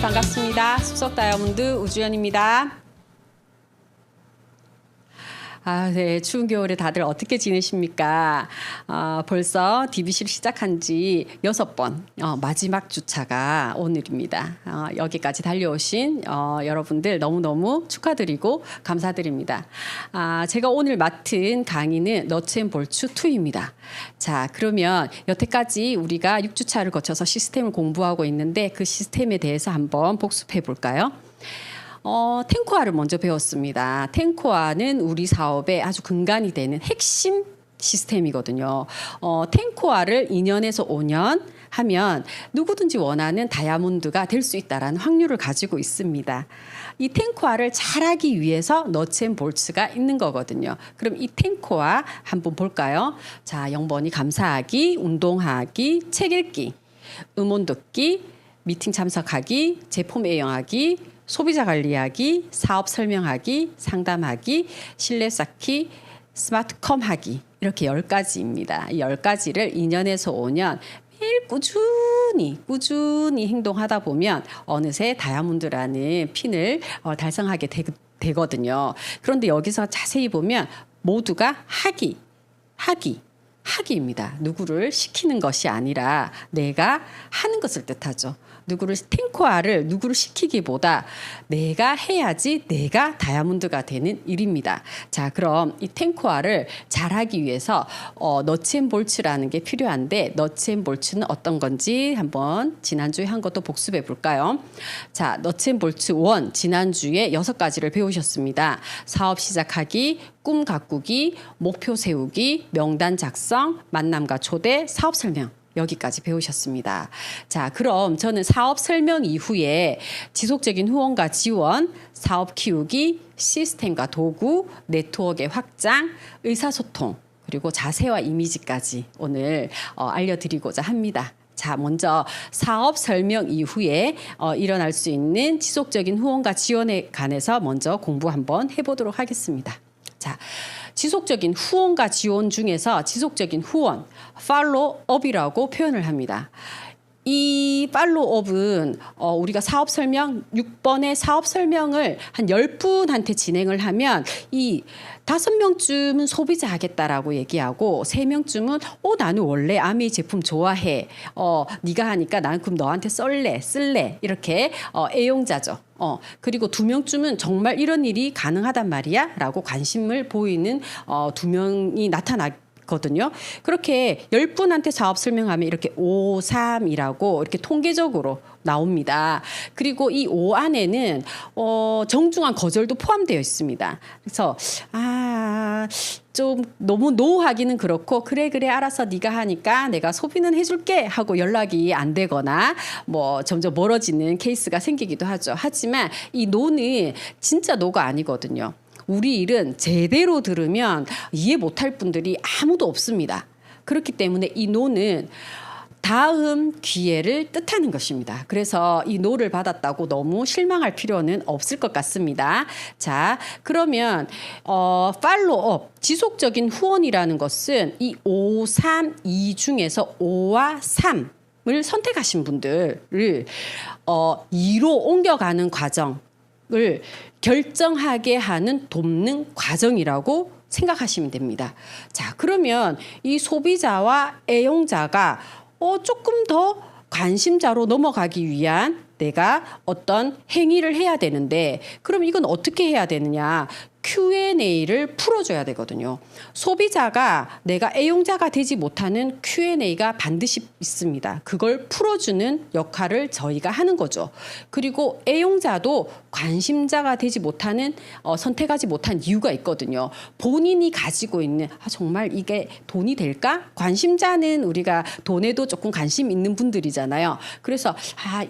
반갑습니다. 숲속 다이아몬드 우주연입니다. 네, 추운 겨울에 다들 어떻게 지내십니까? 벌써 DBC를 시작한 지 6번, 마지막 주차가 오늘입니다. 여기까지 달려오신 여러분들 너무너무 축하드리고 감사드립니다. 제가 오늘 맡은 강의는 너츠앤볼츠2입니다. 자, 그러면 여태까지 우리가 6주차를 거쳐서 시스템을 공부하고 있는데 그 시스템에 대해서 한번 복습해 볼까요? 탱코아를 먼저 배웠습니다. 탱코아는 우리 사업의 아주 근간이 되는 핵심 시스템이거든요. 탱코아를 2년에서 5년 하면 누구든지 원하는 다이아몬드가 될 수 있다는 확률을 가지고 있습니다. 이 탱코아를 잘하기 위해서 너츠앤볼츠가 있는 거거든요. 그럼 이 탱코아 한번 볼까요? 자, 0번이 감사하기, 운동하기, 책 읽기, 음원 듣기, 미팅 참석하기, 제품 애용하기, 소비자 관리하기, 사업 설명하기, 상담하기, 신뢰 쌓기, 스마트컴 하기 이렇게 10가지입니다. 이 10가지를 2년에서 5년 매일 꾸준히 행동하다 보면 어느새 다이아몬드라는 핀을 달성하게 되거든요. 그런데 여기서 자세히 보면 모두가 하기입니다. 누구를 시키는 것이 아니라 내가 하는 것을 뜻하죠. 탱코아를 누구를 시키기보다 내가 해야지 내가 다이아몬드가 되는 일입니다. 자, 그럼 이 탱코아를 잘하기 위해서 너츠앤볼츠라는 게 필요한데 너츠앤볼츠는 어떤 건지 한번 지난주에 한 것도 복습해 볼까요? 자, 너츠앤볼츠 1 지난주에 6가지를 배우셨습니다. 사업 시작하기, 꿈 가꾸기, 목표 세우기, 명단 작성, 만남과 초대, 사업 설명. 여기까지 배우셨습니다. 자, 그럼 저는 사업 설명 이후에 지속적인 후원과 지원, 사업 키우기, 시스템과 도구, 네트워크의 확장, 의사소통, 그리고 자세와 이미지까지 오늘 알려드리고자 합니다. 자, 먼저 사업 설명 이후에 일어날 수 있는 지속적인 후원과 지원에 관해서 먼저 공부 한번 해보도록 하겠습니다. 자, 지속적인 후원과 지원 중에서 지속적인 후원, 팔로우업이라고 표현을 합니다. 이 팔로우업은 우리가 사업 설명 6번의 사업 설명을 한 10분한테 진행을 하면 이 5명쯤은 소비자 하겠다라고 얘기하고 3명쯤은 나는 원래 아메이 제품 좋아해. 네가 하니까 난 그럼 너한테 쓸래 이렇게 애용자죠. 그리고 2명쯤은 정말 이런 일이 가능하단 말이야 라고 관심을 보이는 2명이 나타나거든요. 그렇게 10분한테 사업 설명하면 이렇게 5, 3이라고 이렇게 통계적으로 나옵니다. 그리고 이 5 안에는 정중한 거절도 포함되어 있습니다. 그래서 좀 너무 노하기는 그렇고 그래 알아서 네가 하니까 내가 소비는 해줄게 하고 연락이 안 되거나 뭐 점점 멀어지는 케이스가 생기기도 하죠. 하지만 이 노는 진짜 노가 아니거든요. 우리 일은 제대로 들으면 이해 못할 분들이 아무도 없습니다. 그렇기 때문에 이 노는 다음 기회를 뜻하는 것입니다. 그래서 이 노를 받았다고 너무 실망할 필요는 없을 것 같습니다. 자, 그러면 팔로우업, 지속적인 후원이라는 것은 이 5, 3, 2 중에서 5와 3을 선택하신 분들을 2로 옮겨가는 과정을 결정하게 하는 돕는 과정이라고 생각하시면 됩니다. 자, 그러면 이 소비자와 애용자가 조금 더 관심자로 넘어가기 위한 내가 어떤 행위를 해야 되는데 그럼 이건 어떻게 해야 되느냐? Q&A를 풀어줘야 되거든요. 소비자가 내가 애용자가 되지 못하는 Q&A가 반드시 있습니다. 그걸 풀어주는 역할을 저희가 하는 거죠. 그리고 애용자도 관심자가 되지 못하는 선택하지 못한 이유가 있거든요. 본인이 가지고 있는 정말 이게 돈이 될까? 관심자는 우리가 돈에도 조금 관심 있는 분들이잖아요. 그래서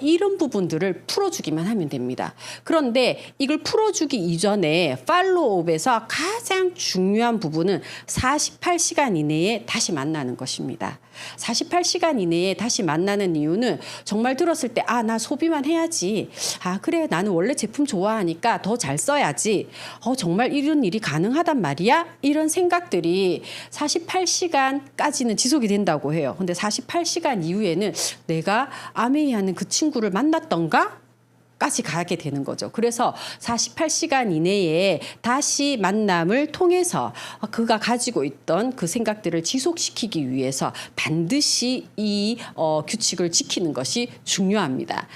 이런 부분들을 풀어주기만 하면 됩니다. 그런데 이걸 풀어주기 이전에 팔로우업에서 가장 중요한 부분은 48시간 이내에 다시 만나는 것입니다. 48시간 이내에 다시 만나는 이유는 정말 들었을 때 나 소비만 해야지. 그래 나는 원래 제품 좋아하니까 더 잘 써야지. 정말 이런 일이 가능하단 말이야? 이런 생각들이 48시간까지는 지속이 된다고 해요. 근데 48시간 이후에는 내가 아메이 하는 그 친구를 만났던가? 까지 가게 되는 거죠. 그래서 48시간 이내에 다시 만남을 통해서 그가 가지고 있던 그 생각들을 지속시키기 위해서 반드시 이 규칙을 지키는 것이 중요합니다.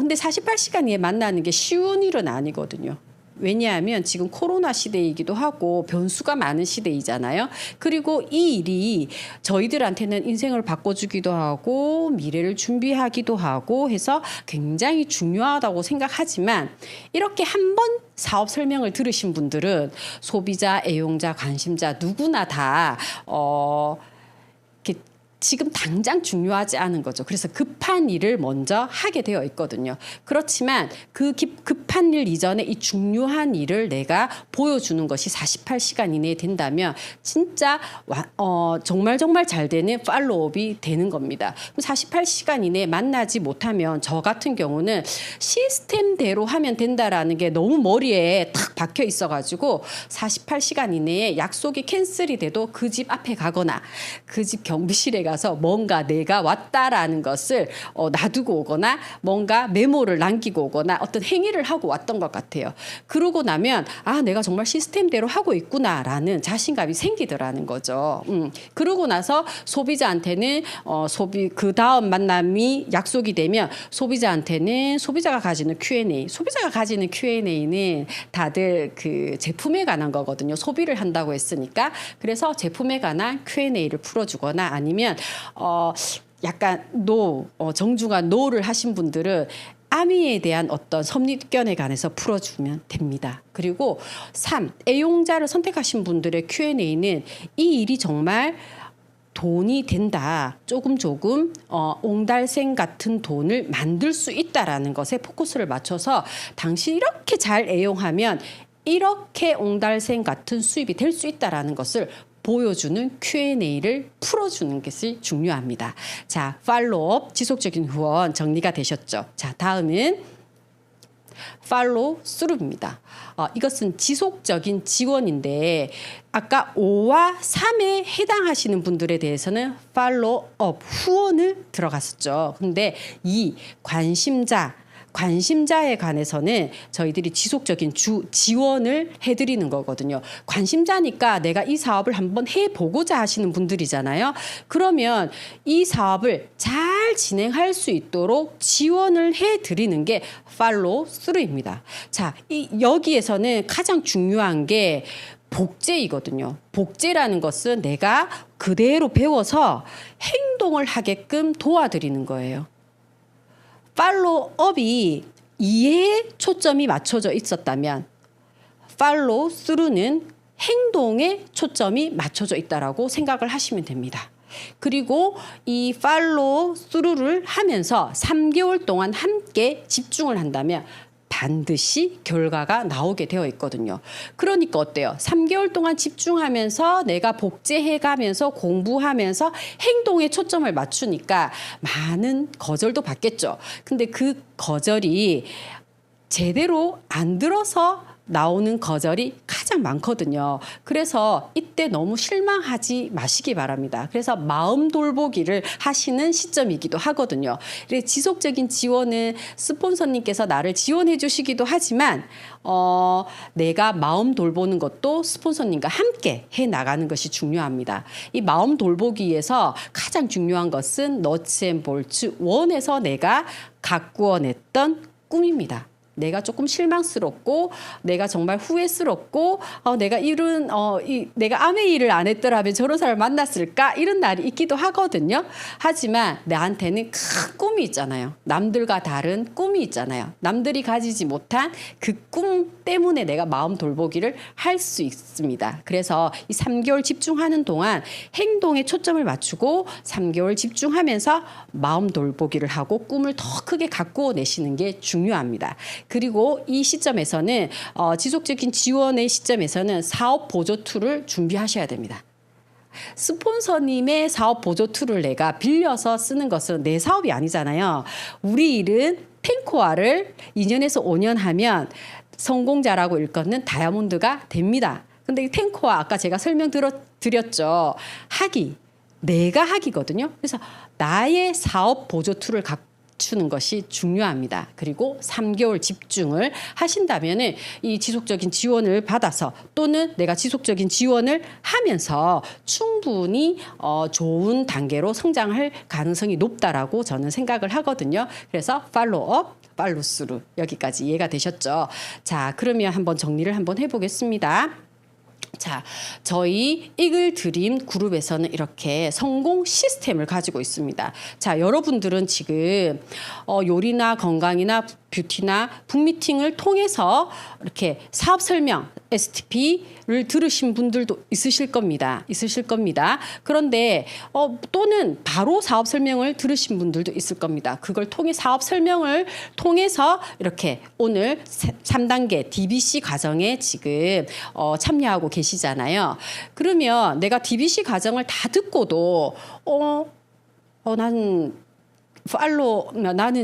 근데 48시간 이내에 만나는 게 쉬운 일은 아니거든요. 왜냐하면 지금 코로나 시대이기도 하고 변수가 많은 시대이잖아요. 그리고 이 일이 저희들한테는 인생을 바꿔주기도 하고 미래를 준비하기도 하고 해서 굉장히 중요하다고 생각하지만 이렇게 한번 사업 설명을 들으신 분들은 소비자, 애용자, 관심자 누구나 다 이렇게 지금 당장 중요하지 않은 거죠. 그래서 급한 일을 먼저 하게 되어 있거든요. 그렇지만 그 급한 일 이전에 이 중요한 일을 내가 보여주는 것이 48시간 이내에 된다면 진짜 정말 잘 되는 팔로우업이 되는 겁니다. 48시간 이내에 만나지 못하면 저 같은 경우는 시스템대로 하면 된다라는 게 너무 머리에 탁 박혀 있어가지고 48시간 이내에 약속이 캔슬이 돼도 그 집 앞에 가거나 그 집 경비실에 가서 뭔가 내가 왔다라는 것을 놔두고 오거나 뭔가 메모를 남기고 오거나 어떤 행위를 하고 왔던 것 같아요. 그러고 나면 내가 정말 시스템대로 하고 있구나라는 자신감이 생기더라는 거죠. 그러고 나서 소비자한테는 그 다음 만남이 약속이 되면 소비자한테는 소비자가 가지는 Q&A는 다들 그 제품에 관한 거거든요. 소비를 한다고 했으니까. 그래서 제품에 관한 Q&A를 풀어주거나 아니면 약간 정중한 노를 하신 분들은 아미에 대한 어떤 선입견에 관해서 풀어주면 됩니다. 그리고 3. 애용자를 선택하신 분들의 Q&A는 이 일이 정말 돈이 된다. 조금 옹달샘 같은 돈을 만들 수 있다라는 것에 포커스를 맞춰서 당신 이렇게 잘 애용하면 이렇게 옹달샘 같은 수입이 될 수 있다라는 것을 보여주는 Q&A를 풀어주는 것이 중요합니다. 자, 팔로우업, 지속적인 후원 정리가 되셨죠? 자, 다음은 팔로우 스루입니다. 이것은 지속적인 지원인데 아까 5와 3에 해당하시는 분들에 대해서는 팔로우업, 후원을 들어갔었죠. 근데 이 관심자에 관해서는 저희들이 지속적인 지원을 해드리는 거거든요. 관심자니까 내가 이 사업을 한번 해보고자 하시는 분들이잖아요. 그러면 이 사업을 잘 진행할 수 있도록 지원을 해드리는 게 팔로우 스루입니다. 자, 여기에서는 가장 중요한 게 복제이거든요. 복제라는 것은 내가 그대로 배워서 행동을 하게끔 도와드리는 거예요. 팔로우업이 이해에 초점이 맞춰져 있었다면 팔로우 스루는 행동에 초점이 맞춰져 있다라고 생각을 하시면 됩니다. 그리고 이 팔로우 스루를 하면서 3개월 동안 함께 집중을 한다면 반드시 결과가 나오게 되어 있거든요. 그러니까 어때요? 3개월 동안 집중하면서 내가 복제해가면서 공부하면서 행동에 초점을 맞추니까 많은 거절도 받겠죠. 근데 그 거절이 제대로 안 들어서 나오는 거절이 가장 많거든요. 그래서 이때 너무 실망하지 마시기 바랍니다. 그래서 마음 돌보기를 하시는 시점이기도 하거든요. 지속적인 지원은 스폰서님께서 나를 지원해 주시기도 하지만 내가 마음 돌보는 것도 스폰서님과 함께 해 나가는 것이 중요합니다. 이 마음 돌보기에서 가장 중요한 것은 너츠 앤 볼츠 1에서 내가 가꾸어냈던 꿈입니다. 내가 조금 실망스럽고 내가 정말 후회스럽고 내가 내가 아무 일을 안 했더라면 저런 사람을 만났을까 이런 날이 있기도 하거든요. 하지만 나한테는 큰 꿈이 있잖아요. 남들과 다른 꿈이 있잖아요. 남들이 가지지 못한 그 꿈 때문에 내가 마음 돌보기를 할 수 있습니다. 그래서 이 3개월 집중하는 동안 행동에 초점을 맞추고 3개월 집중하면서 마음 돌보기를 하고 꿈을 더 크게 가꾸어 내시는 게 중요합니다. 그리고 이 시점에서는 지속적인 지원의 시점에서는 사업 보조 툴을 준비하셔야 됩니다. 스폰서님의 사업 보조 툴을 내가 빌려서 쓰는 것은 내 사업이 아니잖아요. 우리 일은 탱코아를 2년에서 5년 하면 성공자라고 일컫는 다이아몬드가 됩니다. 근데 이 탱코아 아까 제가 설명드렸죠. 내가 하기거든요. 그래서 나의 사업 보조 툴을 맞추는 것이 중요합니다. 그리고 3개월 집중을 하신다면은 이 지속적인 지원을 받아서 또는 내가 지속적인 지원을 하면서 충분히 좋은 단계로 성장할 가능성이 높다라고 저는 생각을 하거든요. 그래서 팔로우업, 팔로우스루 여기까지 이해가 되셨죠? 자, 그러면 한번 정리를 한번 해보겠습니다. 자, 저희 이글 드림 그룹에서는 이렇게 성공 시스템을 가지고 있습니다. 자, 여러분들은 지금 요리나 건강이나 뷰티나 북미팅을 통해서 이렇게 사업 설명 STP를 들으신 분들도 있으실 겁니다. 그런데 또는 바로 사업 설명을 들으신 분들도 있을 겁니다. 그걸 통해 사업 설명을 통해서 이렇게 오늘 3단계 DBC 과정에 지금 참여하고 계시잖아요. 그러면 내가 DBC 과정을 다 듣고도 나는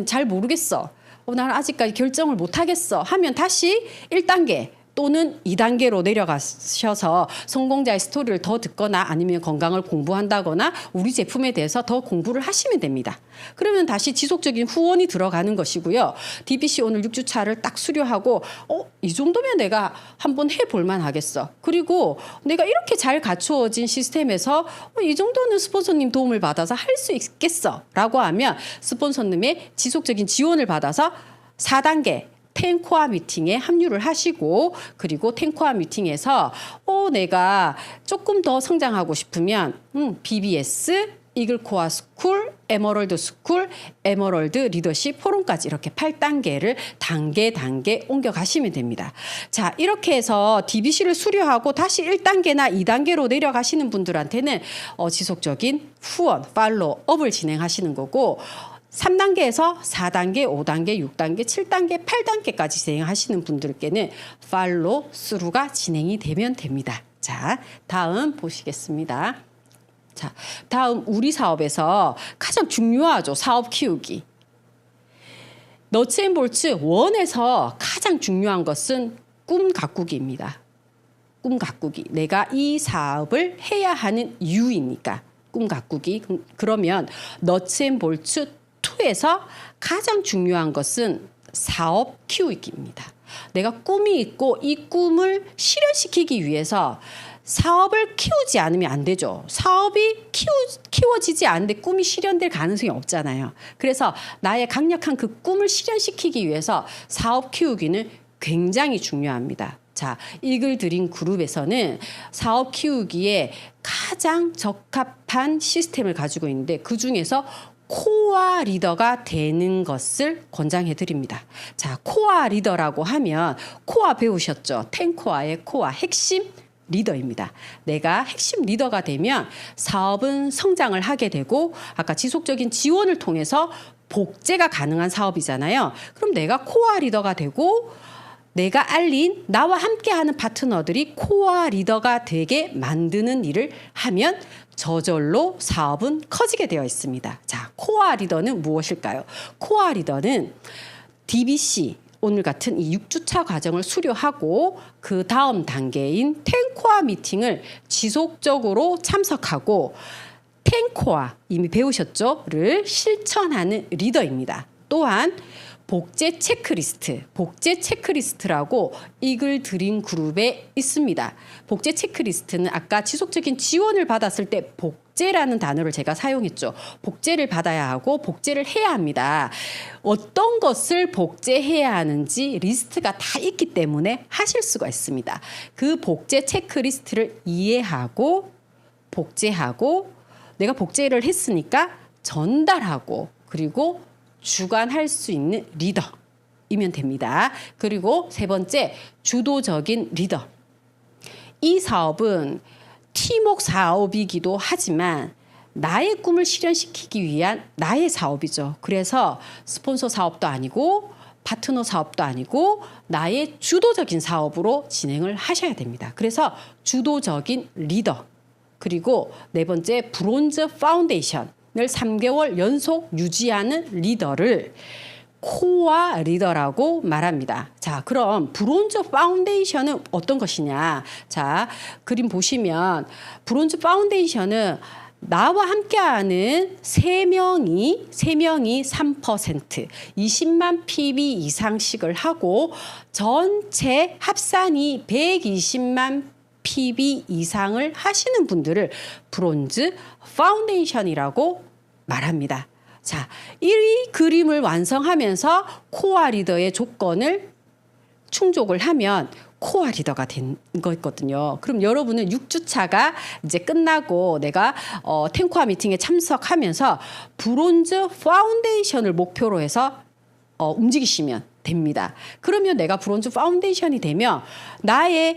잘 모르겠어. 나는 아직까지 결정을 못 하겠어 하면 다시 1단계 또는 2단계로 내려가셔서 성공자의 스토리를 더 듣거나 아니면 건강을 공부한다거나 우리 제품에 대해서 더 공부를 하시면 됩니다. 그러면 다시 지속적인 후원이 들어가는 것이고요. DBC 오늘 6주차를 딱 수료하고 이 정도면 내가 한번 해볼 만하겠어. 그리고 내가 이렇게 잘 갖추어진 시스템에서 이 정도는 스폰서님 도움을 받아서 할 수 있겠어 라고 하면 스폰서님의 지속적인 지원을 받아서 4단계 텐코아 미팅에 합류를 하시고 그리고 텐코아 미팅에서 내가 조금 더 성장하고 싶으면 BBS, 이글코아 스쿨, 에머럴드 스쿨, 에머럴드 리더십 포럼까지 이렇게 8단계를 단계 옮겨가시면 됩니다. 자, 이렇게 해서 DBC를 수료하고 다시 1단계나 2단계로 내려가시는 분들한테는 지속적인 후원, 팔로우업을 진행하시는 거고 3단계에서 4단계, 5단계, 6단계, 7단계, 8단계까지 진행하시는 분들께는 팔로우 스루가 진행이 되면 됩니다. 자, 다음 보시겠습니다. 자, 다음 우리 사업에서 가장 중요하죠. 사업 키우기. 너츠앤볼츠 1에서 가장 중요한 것은 꿈 가꾸기입니다. 꿈 가꾸기. 내가 이 사업을 해야 하는 이유이니까 꿈 가꾸기. 그러면 너츠앤볼츠 2에서 가장 중요한 것은 사업 키우기입니다. 내가 꿈이 있고 이 꿈을 실현시키기 위해서 사업을 키우지 않으면 안 되죠. 사업이 키워지지 않는데 꿈이 실현될 가능성이 없잖아요. 그래서 나의 강력한 그 꿈을 실현시키기 위해서 사업 키우기는 굉장히 중요합니다. 자, 이글 드림 그룹에서는 사업 키우기에 가장 적합한 시스템을 가지고 있는데 그중에서 코어 리더가 되는 것을 권장해 드립니다. 자, 코어 리더라고 하면 코어 배우셨죠? 텐코어의 코어 핵심 리더입니다. 내가 핵심 리더가 되면 사업은 성장을 하게 되고 아까 지속적인 지원을 통해서 복제가 가능한 사업이잖아요. 그럼 내가 코어 리더가 되고 내가 알린 나와 함께하는 파트너들이 코어 리더가 되게 만드는 일을 하면 저절로 사업은 커지게 되어 있습니다. 자, 코어 리더는 무엇일까요? 코어 리더는 DBC 오늘 같은 이 6주차 과정을 수료하고 그 다음 단계인 텐코어 미팅을 지속적으로 참석하고 텐코어 이미 배우셨죠?를 실천하는 리더입니다. 또한 복제 체크리스트라고 이글 드림 그룹에 있습니다. 복제 체크리스트는 아까 지속적인 지원을 받았을 때 복제라는 단어를 제가 사용했죠. 복제를 받아야 하고 복제를 해야 합니다. 어떤 것을 복제해야 하는지 리스트가 다 있기 때문에 하실 수가 있습니다. 그 복제 체크리스트를 이해하고 복제하고 내가 복제를 했으니까 전달하고 그리고 주관할 수 있는 리더이면 됩니다. 그리고 세 번째, 주도적인 리더. 이 사업은 팀웍 사업이기도 하지만 나의 꿈을 실현시키기 위한 나의 사업이죠. 그래서 스폰서 사업도 아니고 파트너 사업도 아니고 나의 주도적인 사업으로 진행을 하셔야 됩니다. 그래서 주도적인 리더. 그리고 네 번째, 브론즈 파운데이션. 을 3개월 연속 유지하는 리더를 코어 리더라고 말합니다. 자, 그럼 브론즈 파운데이션은 어떤 것이냐? 자, 그림 보시면 브론즈 파운데이션은 나와 함께하는 세명이 3%, 20만 PB 이상씩을 하고 전체 합산이 120만 PB 이상을 하시는 분들을 브론즈 파운데이션이라고 말합니다. 자, 이 그림을 완성하면서 코어 리더의 조건을 충족을 하면 코어 리더가 된 거였거든요. 그럼 여러분은 6주차가 이제 끝나고 내가 텐코아 미팅에 참석하면서 브론즈 파운데이션을 목표로 해서 움직이시면 됩니다. 그러면 내가 브론즈 파운데이션이 되면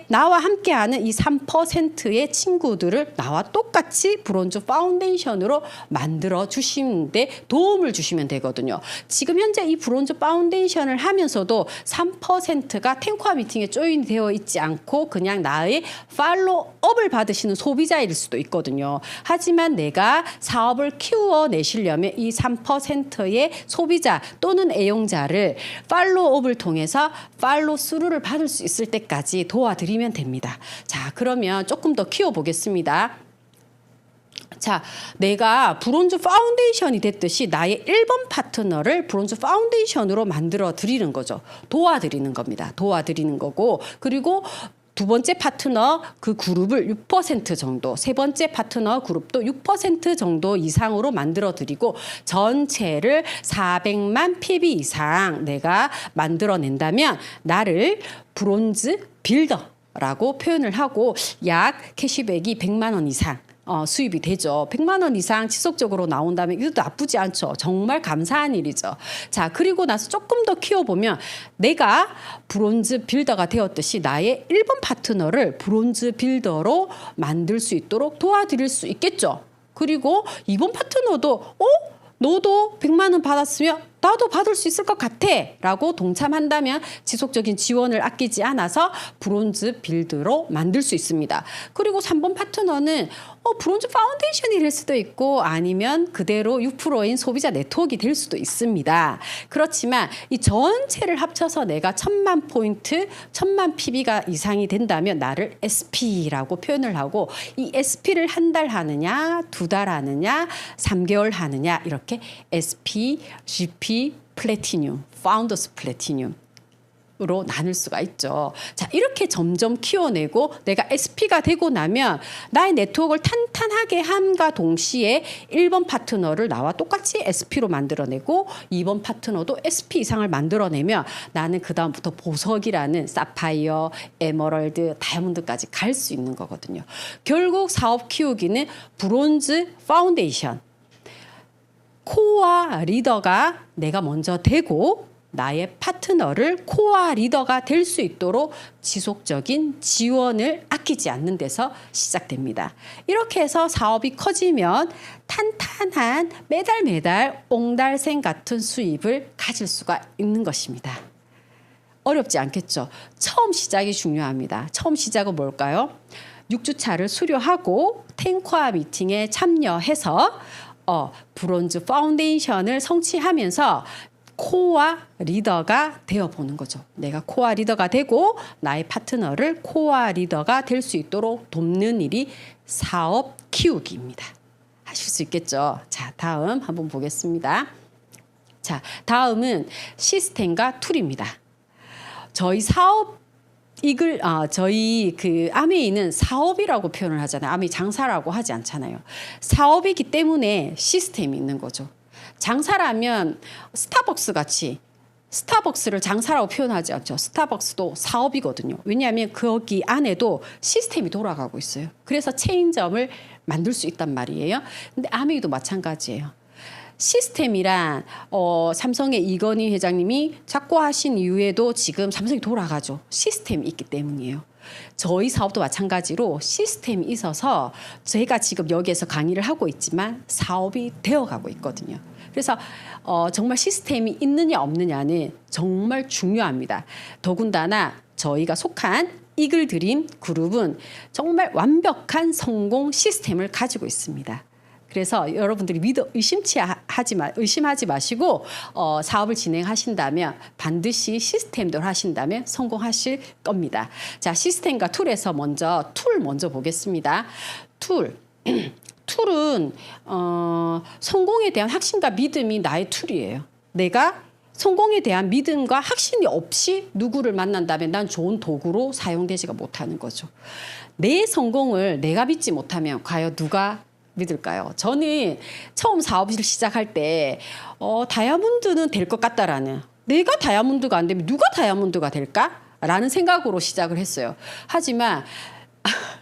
나와 함께하는 이 3%의 친구들을 나와 똑같이 브론즈 파운데이션으로 만들어 주시는데 도움을 주시면 되거든요. 지금 현재 이 브론즈 파운데이션을 하면서도 3%가 텐코아 미팅에 조인되어 있지 않고 그냥 나의 팔로업을 받으시는 소비자일 수도 있거든요. 하지만 내가 사업을 키워내시려면 이 3%의 소비자 또는 애용자를 팔로업을 통해서 팔로 스루를 받을 수 있을 때까지 도와드리면 됩니다. 자, 그러면 조금 더 키워보겠습니다. 자, 내가 브론즈 파운데이션이 됐듯이 나의 1번 파트너를 브론즈 파운데이션으로 만들어 드리는 거죠. 도와드리는 겁니다. 도와드리는 거고, 그리고 두 번째 파트너 그 그룹을 6% 정도, 세 번째 파트너 그룹도 6% 정도 이상으로 만들어 드리고 전체를 400만 PB 이상 내가 만들어낸다면 나를 브론즈 빌더라고 표현을 하고 약 캐시백이 100만 원 이상 수입이 되죠. 100만 원 이상 지속적으로 나온다면 이것도 나쁘지 않죠. 정말 감사한 일이죠. 자, 그리고 나서 조금 더 키워보면 내가 브론즈 빌더가 되었듯이 나의 1번 파트너를 브론즈 빌더로 만들 수 있도록 도와드릴 수 있겠죠. 그리고 2번 파트너도 너도 100만 원 받았으면 나도 받을 수 있을 것 같아 라고 동참한다면 지속적인 지원을 아끼지 않아서 브론즈 빌드로 만들 수 있습니다. 그리고 3번 파트너는 브론즈 파운데이션이 될 수도 있고 아니면 그대로 6%인 소비자 네트워크가 될 수도 있습니다. 그렇지만 이 전체를 합쳐서 내가 1000만 포인트, 1000만 PB가 이상이 된다면 나를 SP라고 표현을 하고 이 SP를 한 달 하느냐, 2달 하느냐, 3개월 하느냐 이렇게 SP, GP, 플래티늄, 파운더스 플래티늄 으로 나눌 수가 있죠. 자, 이렇게 점점 키워내고 내가 SP가 되고 나면 나의 네트워크를 탄탄하게 함과 동시에 1번 파트너를 나와 똑같이 SP로 만들어내고 2번 파트너도 SP 이상을 만들어내면 나는 그 다음부터 보석이라는 사파이어, 에메랄드, 다이아몬드까지 갈 수 있는 거거든요. 결국 사업 키우기는 브론즈 파운데이션, 코어 리더가 내가 먼저 되고 나의 파트너를 코어 리더가 될 수 있도록 지속적인 지원을 아끼지 않는 데서 시작됩니다. 이렇게 해서 사업이 커지면 탄탄한 매달 옹달샘 같은 수입을 가질 수가 있는 것입니다. 어렵지 않겠죠? 처음 시작이 중요합니다. 처음 시작은 뭘까요? 6주차를 수료하고 텐코아 미팅에 참여해서 브론즈 파운데이션을 성취하면서 코어 리더가 되어보는 거죠. 내가 코어 리더가 되고 나의 파트너를 코어 리더가 될 수 있도록 돕는 일이 사업 키우기입니다. 하실 수 있겠죠? 자, 다음 한번 보겠습니다. 자, 다음은 시스템과 툴입니다. 저희 사업 저희 그 아메이는 사업이라고 표현을 하잖아요. 아메이 장사라고 하지 않잖아요. 사업이기 때문에 시스템이 있는 거죠. 장사라면 스타벅스 같이 스타벅스를 장사라고 표현하지 않죠. 스타벅스도 사업이거든요. 왜냐하면 거기 안에도 시스템이 돌아가고 있어요. 그래서 체인점을 만들 수 있단 말이에요. 근데 아메이도 마찬가지예요. 시스템이란 삼성의 이건희 회장님이 착고하신 이후에도 지금 삼성이 돌아가죠. 시스템이 있기 때문이에요. 저희 사업도 마찬가지로 시스템이 있어서 제가 지금 여기에서 강의를 하고 있지만 사업이 되어가고 있거든요. 그래서 정말 시스템이 있느냐 없느냐는 정말 중요합니다. 더군다나 저희가 속한 이글드림 그룹은 정말 완벽한 성공 시스템을 가지고 있습니다. 그래서 여러분들이 의심하지 마시고 사업을 진행하신다면 반드시 시스템대로 하신다면 성공하실 겁니다. 자, 시스템과 툴에서 툴 먼저 보겠습니다. 툴은 성공에 대한 확신과 믿음이 나의 툴이에요. 내가 성공에 대한 믿음과 확신이 없이 누구를 만난다면 난 좋은 도구로 사용되지가 못하는 거죠. 내 성공을 내가 믿지 못하면 과연 누가 믿을까요? 저는 처음 사업을 시작할 때 다이아몬드는 될 것 같다라는, 내가 다이아몬드가 안 되면 누가 다이아몬드가 될까? 라는 생각으로 시작을 했어요. 하지만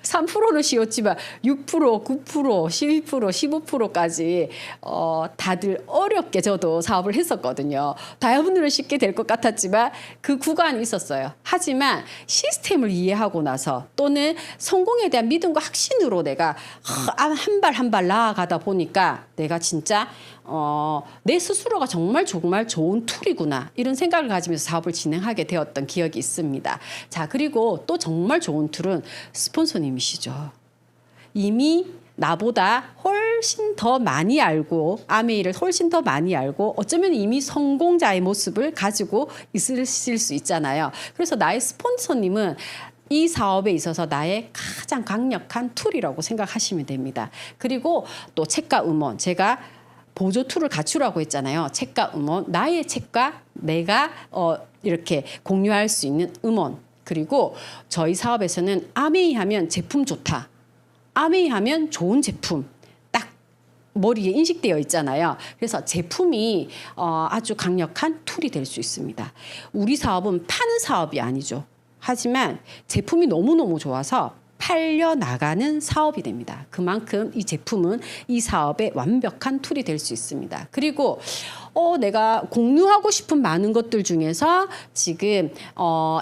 3%는 쉬웠지만 6%, 9%, 12%, 15%까지 다들 어렵게 저도 사업을 했었거든요. 다이아몬드를 쉽게 될 것 같았지만 그 구간이 있었어요. 하지만 시스템을 이해하고 나서 또는 성공에 대한 믿음과 확신으로 내가 한 발 한 발 나아가다 보니까 내가 진짜 내 스스로가 정말 좋은 툴이구나 이런 생각을 가지면서 사업을 진행하게 되었던 기억이 있습니다. 자, 그리고 또 정말 좋은 툴은 스폰서님이시죠. 이미 나보다 훨씬 더 많이 알고 아메이를 훨씬 더 많이 알고 어쩌면 이미 성공자의 모습을 가지고 있으실 수 있잖아요. 그래서 나의 스폰서님은 이 사업에 있어서 나의 가장 강력한 툴이라고 생각하시면 됩니다. 그리고 또 책과 음원, 제가 보조 툴을 갖추라고 했잖아요. 책과 음원, 나의 책과 내가 이렇게 공유할 수 있는 음원. 그리고 저희 사업에서는 아메이 하면 제품 좋다. 아메이 하면 좋은 제품. 딱 머리에 인식되어 있잖아요. 그래서 제품이 아주 강력한 툴이 될 수 있습니다. 우리 사업은 파는 사업이 아니죠. 하지만 제품이 너무너무 좋아서 팔려나가는 사업이 됩니다. 그만큼 이 제품은 이 사업의 완벽한 툴이 될 수 있습니다. 그리고 내가 공유하고 싶은 많은 것들 중에서 지금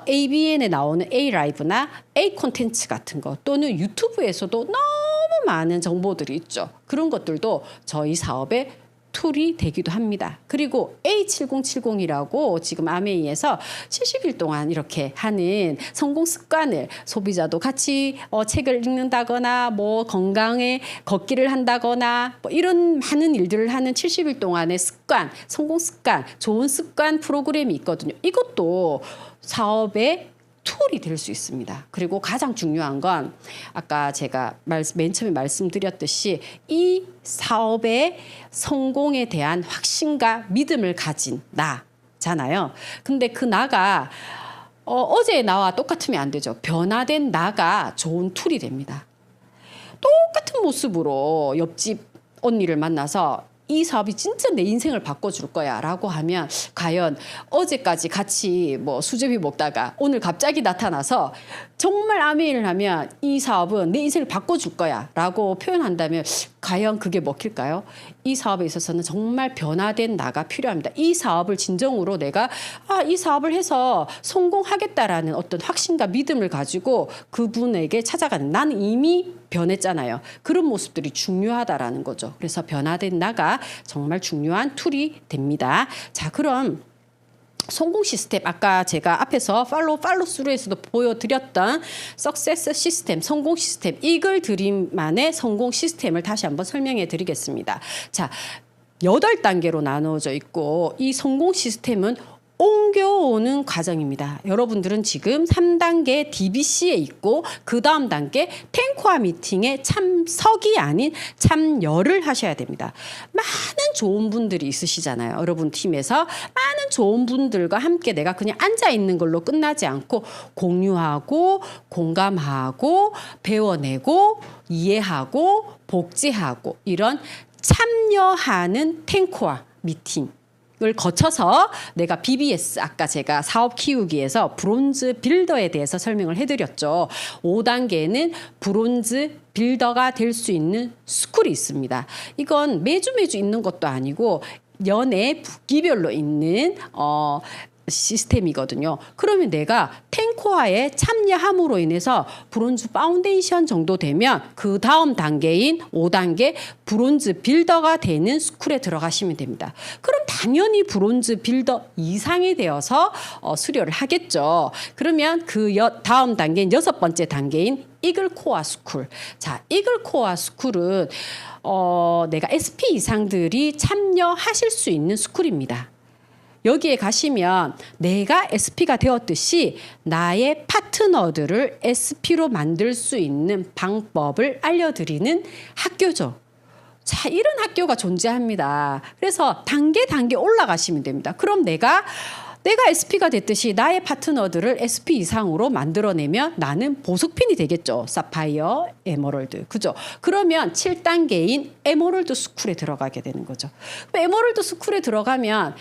ABN에 나오는 A-라이브나 A-콘텐츠 같은 거 또는 유튜브에서도 너무 많은 정보들이 있죠. 그런 것들도 저희 사업의 툴이 되기도 합니다. 그리고 A7070이라고 지금 아메이에서 70일 동안 이렇게 하는 성공 습관을 소비자도 같이 책을 읽는다거나 뭐 건강에 걷기를 한다거나 뭐 이런 많은 일들을 하는 70일 동안의 습관, 성공 습관, 좋은 습관 프로그램이 있거든요. 이것도 사업의 툴이 될 수 있습니다. 그리고 가장 중요한 건 아까 제가 맨 처음에 말씀드렸듯이 이 사업의 성공에 대한 확신과 믿음을 가진 나잖아요. 근데 그 나가 어제의 나와 똑같으면 안 되죠. 변화된 나가 좋은 툴이 됩니다. 똑같은 모습으로 옆집 언니를 만나서 이 사업이 진짜 내 인생을 바꿔줄 거야 라고 하면 과연 어제까지 같이 뭐 수제비 먹다가 오늘 갑자기 나타나서 정말 아메이를 하면 이 사업은 내 인생을 바꿔줄 거야 라고 표현한다면 과연 그게 먹힐까요? 이 사업에 있어서는 정말 변화된 나가 필요합니다. 이 사업을 진정으로 내가 이 사업을 해서 성공하겠다라는 어떤 확신과 믿음을 가지고 그분에게 찾아가는, 나는 이미 변했잖아요. 그런 모습들이 중요하다라는 거죠. 그래서 변화된 나가 정말 중요한 툴이 됩니다. 자, 그럼 성공 시스템, 아까 제가 앞에서 팔로스루에서도 보여드렸던 석세스 시스템, 성공 시스템, 이글 드림만의 성공 시스템을 다시 한번 설명해 드리겠습니다. 자, 8단계로 나누어져 있고 이 성공 시스템은 옮겨오는 과정입니다. 여러분들은 지금 3단계 DBC에 있고 그 다음 단계 탱코아 미팅에 참석이 아닌 참여를 하셔야 됩니다. 많은 좋은 분들이 있으시잖아요. 여러분 팀에서 많은 좋은 분들과 함께 내가 그냥 앉아 있는 걸로 끝나지 않고 공유하고 공감하고 배워내고 이해하고 복제하고 이런 참여하는 탱코아 미팅 을 거쳐서 내가 BBS, 아까 제가 사업 키우기에서 브론즈 빌더에 대해서 설명을 해드렸죠. 5단계는 브론즈 빌더가 될 수 있는 스쿨이 있습니다. 이건 매주 있는 것도 아니고 연애 분기별로 있는 시스템이거든요. 그러면 내가 탱코아에 참여함으로 인해서 브론즈 파운데이션 정도 되면 그 다음 단계인 5단계 브론즈 빌더가 되는 스쿨에 들어가시면 됩니다. 그럼 당연히 브론즈 빌더 이상이 되어서 수료를 하겠죠. 그러면 그 다음 단계인 6번째 단계인 이글 코어 스쿨. 자, 이글 코어 스쿨은 내가 SP 이상들이 참여하실 수 있는 스쿨입니다. 여기에 가시면 내가 SP가 되었듯이 나의 파트너들을 SP로 만들 수 있는 방법을 알려드리는 학교죠. 자, 이런 학교가 존재합니다. 그래서 단계 올라가시면 됩니다. 그럼 내가 SP가 됐듯이 나의 파트너들을 SP 이상으로 만들어내면 나는 보석핀이 되겠죠. 사파이어, 에메랄드. 그죠? 그러면 7단계인 에메랄드 스쿨에 들어가게 되는 거죠. 에메랄드 스쿨에 들어가면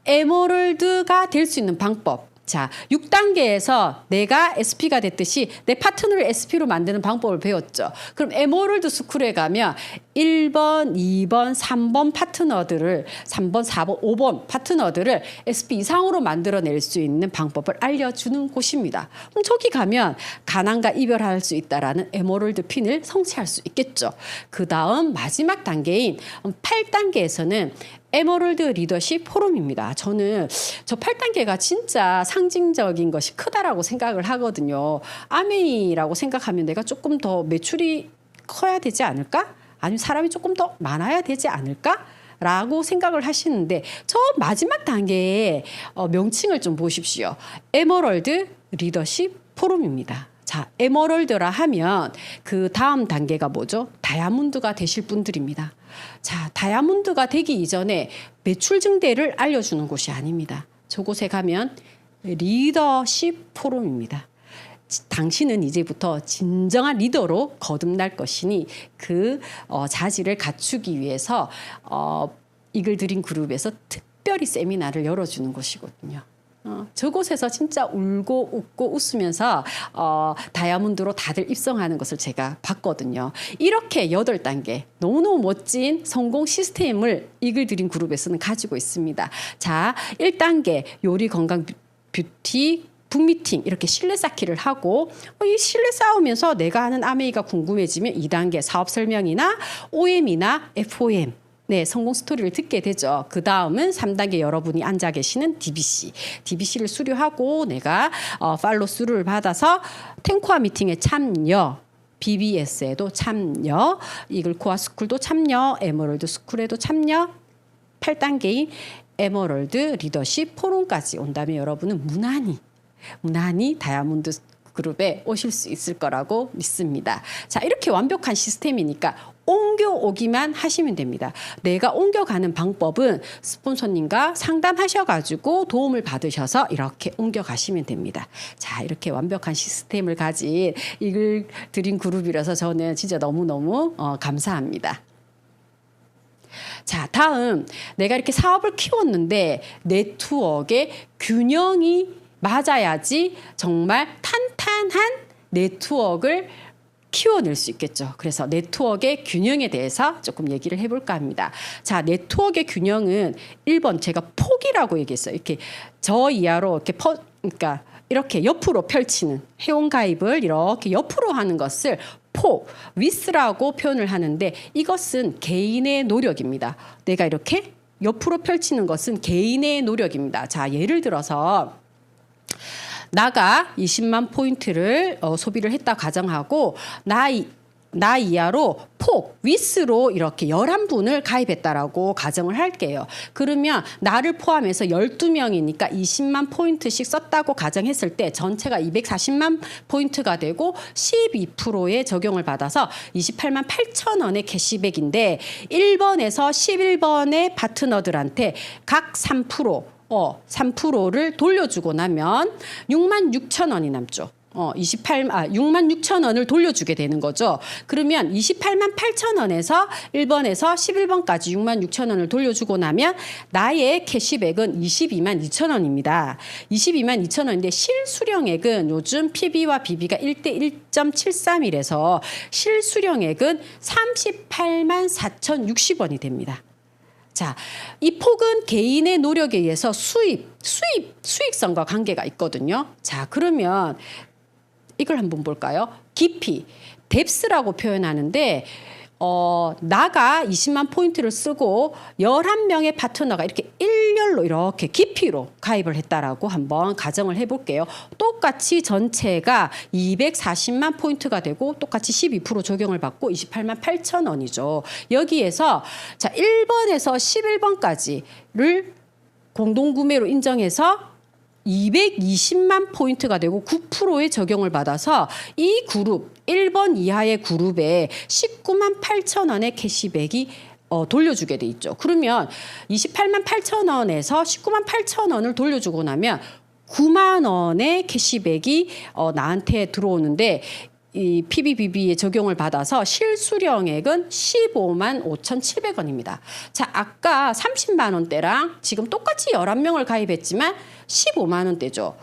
에메랄드가 될 수 있는 방법. 자, 6단계에서 내가 SP가 됐듯이 내 파트너를 SP로 만드는 방법을 배웠죠. 그럼 에메랄드 스쿨에 가면 1번, 2번, 3번 파트너들을 3번, 4번, 5번 파트너들을 SP 이상으로 만들어낼 수 있는 방법을 알려주는 곳입니다. 그럼 저기 가면 가난과 이별할 수 있다라는 에메랄드 핀을 성취할 수 있겠죠. 그 다음 마지막 단계인 8단계에서는 에메랄드 리더십 포럼입니다. 저는 저 8단계가 진짜 상징적인 것이 크다라고 생각을 하거든요. 아메이라고 생각하면 내가 조금 더 매출이 커야 되지 않을까? 아니면 사람이 조금 더 많아야 되지 않을까? 라고 생각을 하시는데 저 마지막 단계의 명칭을 좀 보십시오. 에메랄드 리더십 포럼입니다. 자, 에메랄드라 하면 그 다음 단계가 뭐죠? 다이아몬드가 되실 분들입니다. 자, 다이아몬드가 되기 이전에 매출 증대를 알려주는 곳이 아닙니다. 저곳에 가면 리더십 포럼입니다. 당신은 이제부터 진정한 리더로 거듭날 것이니 그 자질을 갖추기 위해서 이글드림 그룹에서 특별히 세미나를 열어주는 곳이거든요. 저곳에서 진짜 울고 웃고 웃으면서 다이아몬드로 다들 입성하는 것을 제가 봤거든요. 이렇게 8단계 너무너무 멋진 성공 시스템을 이글드림 그룹에서는 가지고 있습니다. 자, 1단계 요리 건강 뷰티 북미팅 이렇게 신뢰 쌓기를 하고 이 신뢰 쌓으면서 내가 하는 아메이가 궁금해지면 2단계 사업 설명이나 OM이나 FOM 네, 성공 스토리를 듣게 되죠. 그 다음은 3단계 여러분이 앉아 계시는 DBC를 수료하고 내가 팔로우 스루를 받아서 탱코아 미팅에 참여, BBS에도 참여, 이글코아 스쿨도 참여, 에메랄드 스쿨에도 참여, 8단계인 에메랄드 리더십 포럼까지 온다면 여러분은 무난히 다이아몬드 그룹에 오실 수 있을 거라고 믿습니다. 자, 이렇게 완벽한 시스템이니까 옮겨오기만 하시면 됩니다. 내가 옮겨가는 방법은 스폰서님과 상담하셔가지고 도움을 받으셔서 이렇게 옮겨가시면 됩니다. 자, 이렇게 완벽한 시스템을 가진 이글드림 그룹이라서 저는 진짜 너무너무 감사합니다. 자, 다음 내가 이렇게 사업을 키웠는데 네트워크의 균형이 맞아야지 정말 탄탄한 네트워크를 키워낼 수 있겠죠. 그래서 네트워크의 균형에 대해서 조금 얘기를 해볼까 합니다. 자, 네트워크의 균형은 1번 제가 폭이라고 얘기했어요. 이렇게 저 이하로 이렇게 그러니까 이렇게 옆으로 펼치는 회원가입을 이렇게 옆으로 하는 것을 폭, 위스라고 표현을 하는데 이것은 개인의 노력입니다. 내가 이렇게 옆으로 펼치는 것은 개인의 노력입니다. 자, 예를 들어서 나가 20만 포인트를 소비를 했다 가정하고 나 이하로 폭, 위스로 이렇게 11분을 가입했다라고 가정을 할게요. 그러면 나를 포함해서 12명이니까 20만 포인트씩 썼다고 가정했을 때 전체가 240만 포인트가 되고 12%의 적용을 받아서 28만 8천 원의 캐시백인데 1번에서 11번의 파트너들한테 각 3%를 돌려주고 나면 6만 6천 원이 남죠. 6만 6천 원을 돌려주게 되는 거죠. 그러면 28만 8천 원에서 1번에서 11번까지 6만 6천 원을 돌려주고 나면 나의 캐시백은 22만 2천 원입니다. 22만 2천 원인데 실수령액은 요즘 PB와 BB가 1대 1.731에서 실수령액은 38만 4,060원이 됩니다. 자, 이 폭은 개인의 노력에 의해서 수익성과 관계가 있거든요. 자, 그러면 이걸 한번 볼까요? 깊이, 뎁스라고 표현하는데 나가 20만 포인트를 쓰고 11명의 파트너가 이렇게 일렬로 이렇게 깊이로 가입을 했다라고 한번 가정을 해볼게요. 똑같이 전체가 240만 포인트가 되고 똑같이 12% 적용을 받고 28만 8천 원이죠. 여기에서 자 1번에서 11번까지를 공동구매로 인정해서 220만 포인트가 되고 9%의 적용을 받아서 이 그룹 1번 이하의 그룹에 19만 8천 원의 캐시백이 돌려주게 돼 있죠. 그러면 28만 8천 원에서 19만 8천 원을 돌려주고 나면 9만 원의 캐시백이 나한테 들어오는데 이 PBBB에 적용을 받아서 실수령액은 15만 5,700원입니다. 자, 아까 30만 원대랑 지금 똑같이 11명을 가입했지만 15만 원대죠.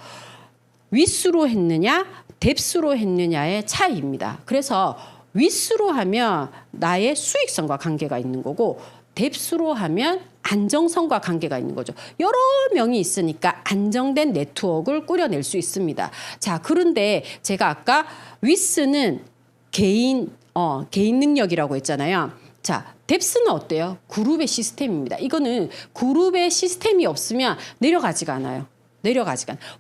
윗수로 했느냐, 뎁스로 했느냐의 차이입니다. 그래서 윗수로 하면 나의 수익성과 관계가 있는 거고 뎁스로 하면 안정성과 관계가 있는 거죠. 여러 명이 있으니까 안정된 네트워크를 꾸려낼 수 있습니다. 자, 그런데 제가 아까 윗스는 개인 능력이라고 했잖아요. 자, 뎁스는 어때요? 그룹의 시스템입니다. 이거는 그룹의 시스템이 없으면 내려가지가 않아요.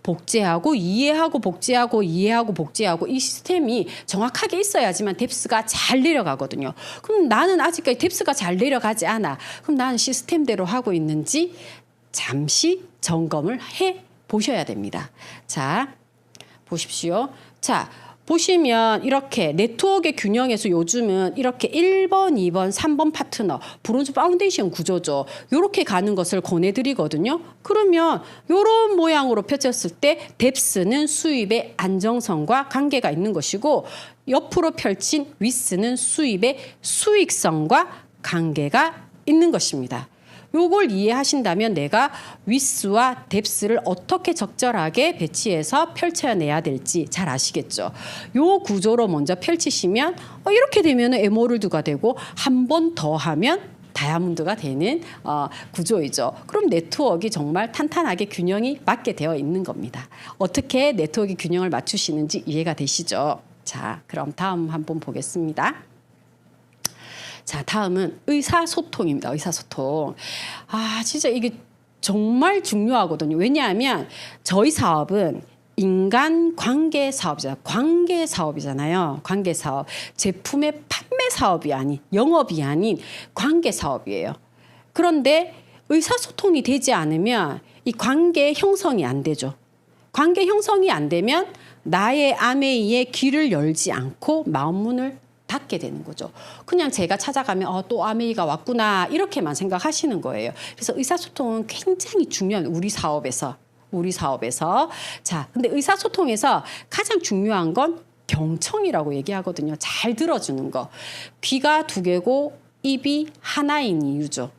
복제하고 이해하고 복제하고 이해하고 복제하고 이 시스템이 정확하게 있어야지만 뎁스가 잘 내려가거든요. 그럼 나는 아직까지 뎁스가 잘 내려가지 않아. 그럼 나는 시스템대로 하고 있는지 잠시 점검을 해 보셔야 됩니다. 자, 보십시오. 자, 보시면 이렇게 네트워크의 균형에서 요즘은 이렇게 1번, 2번, 3번 파트너, 브론즈 파운데이션 구조죠. 이렇게 가는 것을 권해드리거든요. 그러면 이런 모양으로 펼쳤을 때 뎁스는 수입의 안정성과 관계가 있는 것이고 옆으로 펼친 윗스는 수입의 수익성과 관계가 있는 것입니다. 요걸 이해하신다면 내가 윗스와 뎁스를 어떻게 적절하게 배치해서 펼쳐내야 될지 잘 아시겠죠. 요 구조로 먼저 펼치시면 이렇게 되면 에메랄드가 되고 한 번 더 하면 다이아몬드가 되는 구조이죠. 그럼 네트워크가 정말 탄탄하게 균형이 맞게 되어 있는 겁니다. 어떻게 네트워크 균형을 맞추시는지 이해가 되시죠? 자, 그럼 다음 한번 보겠습니다. 자, 다음은 의사소통입니다. 의사소통. 아, 진짜 이게 정말 중요하거든요. 왜냐하면 저희 사업은 인간 관계 사업이잖아요. 관계 사업이잖아요. 관계 사업. 제품의 판매 사업이 아닌, 영업이 아닌 관계 사업이에요. 그런데 의사소통이 되지 않으면 이 관계 형성이 안 되죠. 관계 형성이 안 되면 나의 아메이의 귀를 열지 않고 마음문을 닫게 되는 거죠. 그냥 제가 찾아가면 또 아메이가 왔구나 이렇게만 생각하시는 거예요. 그래서 의사소통은 굉장히 중요한 우리 사업에서. 자, 근데 의사소통에서 가장 중요한 건 경청이라고 얘기하거든요. 잘 들어주는 거. 귀가 2개고 입이 하나인 이유죠.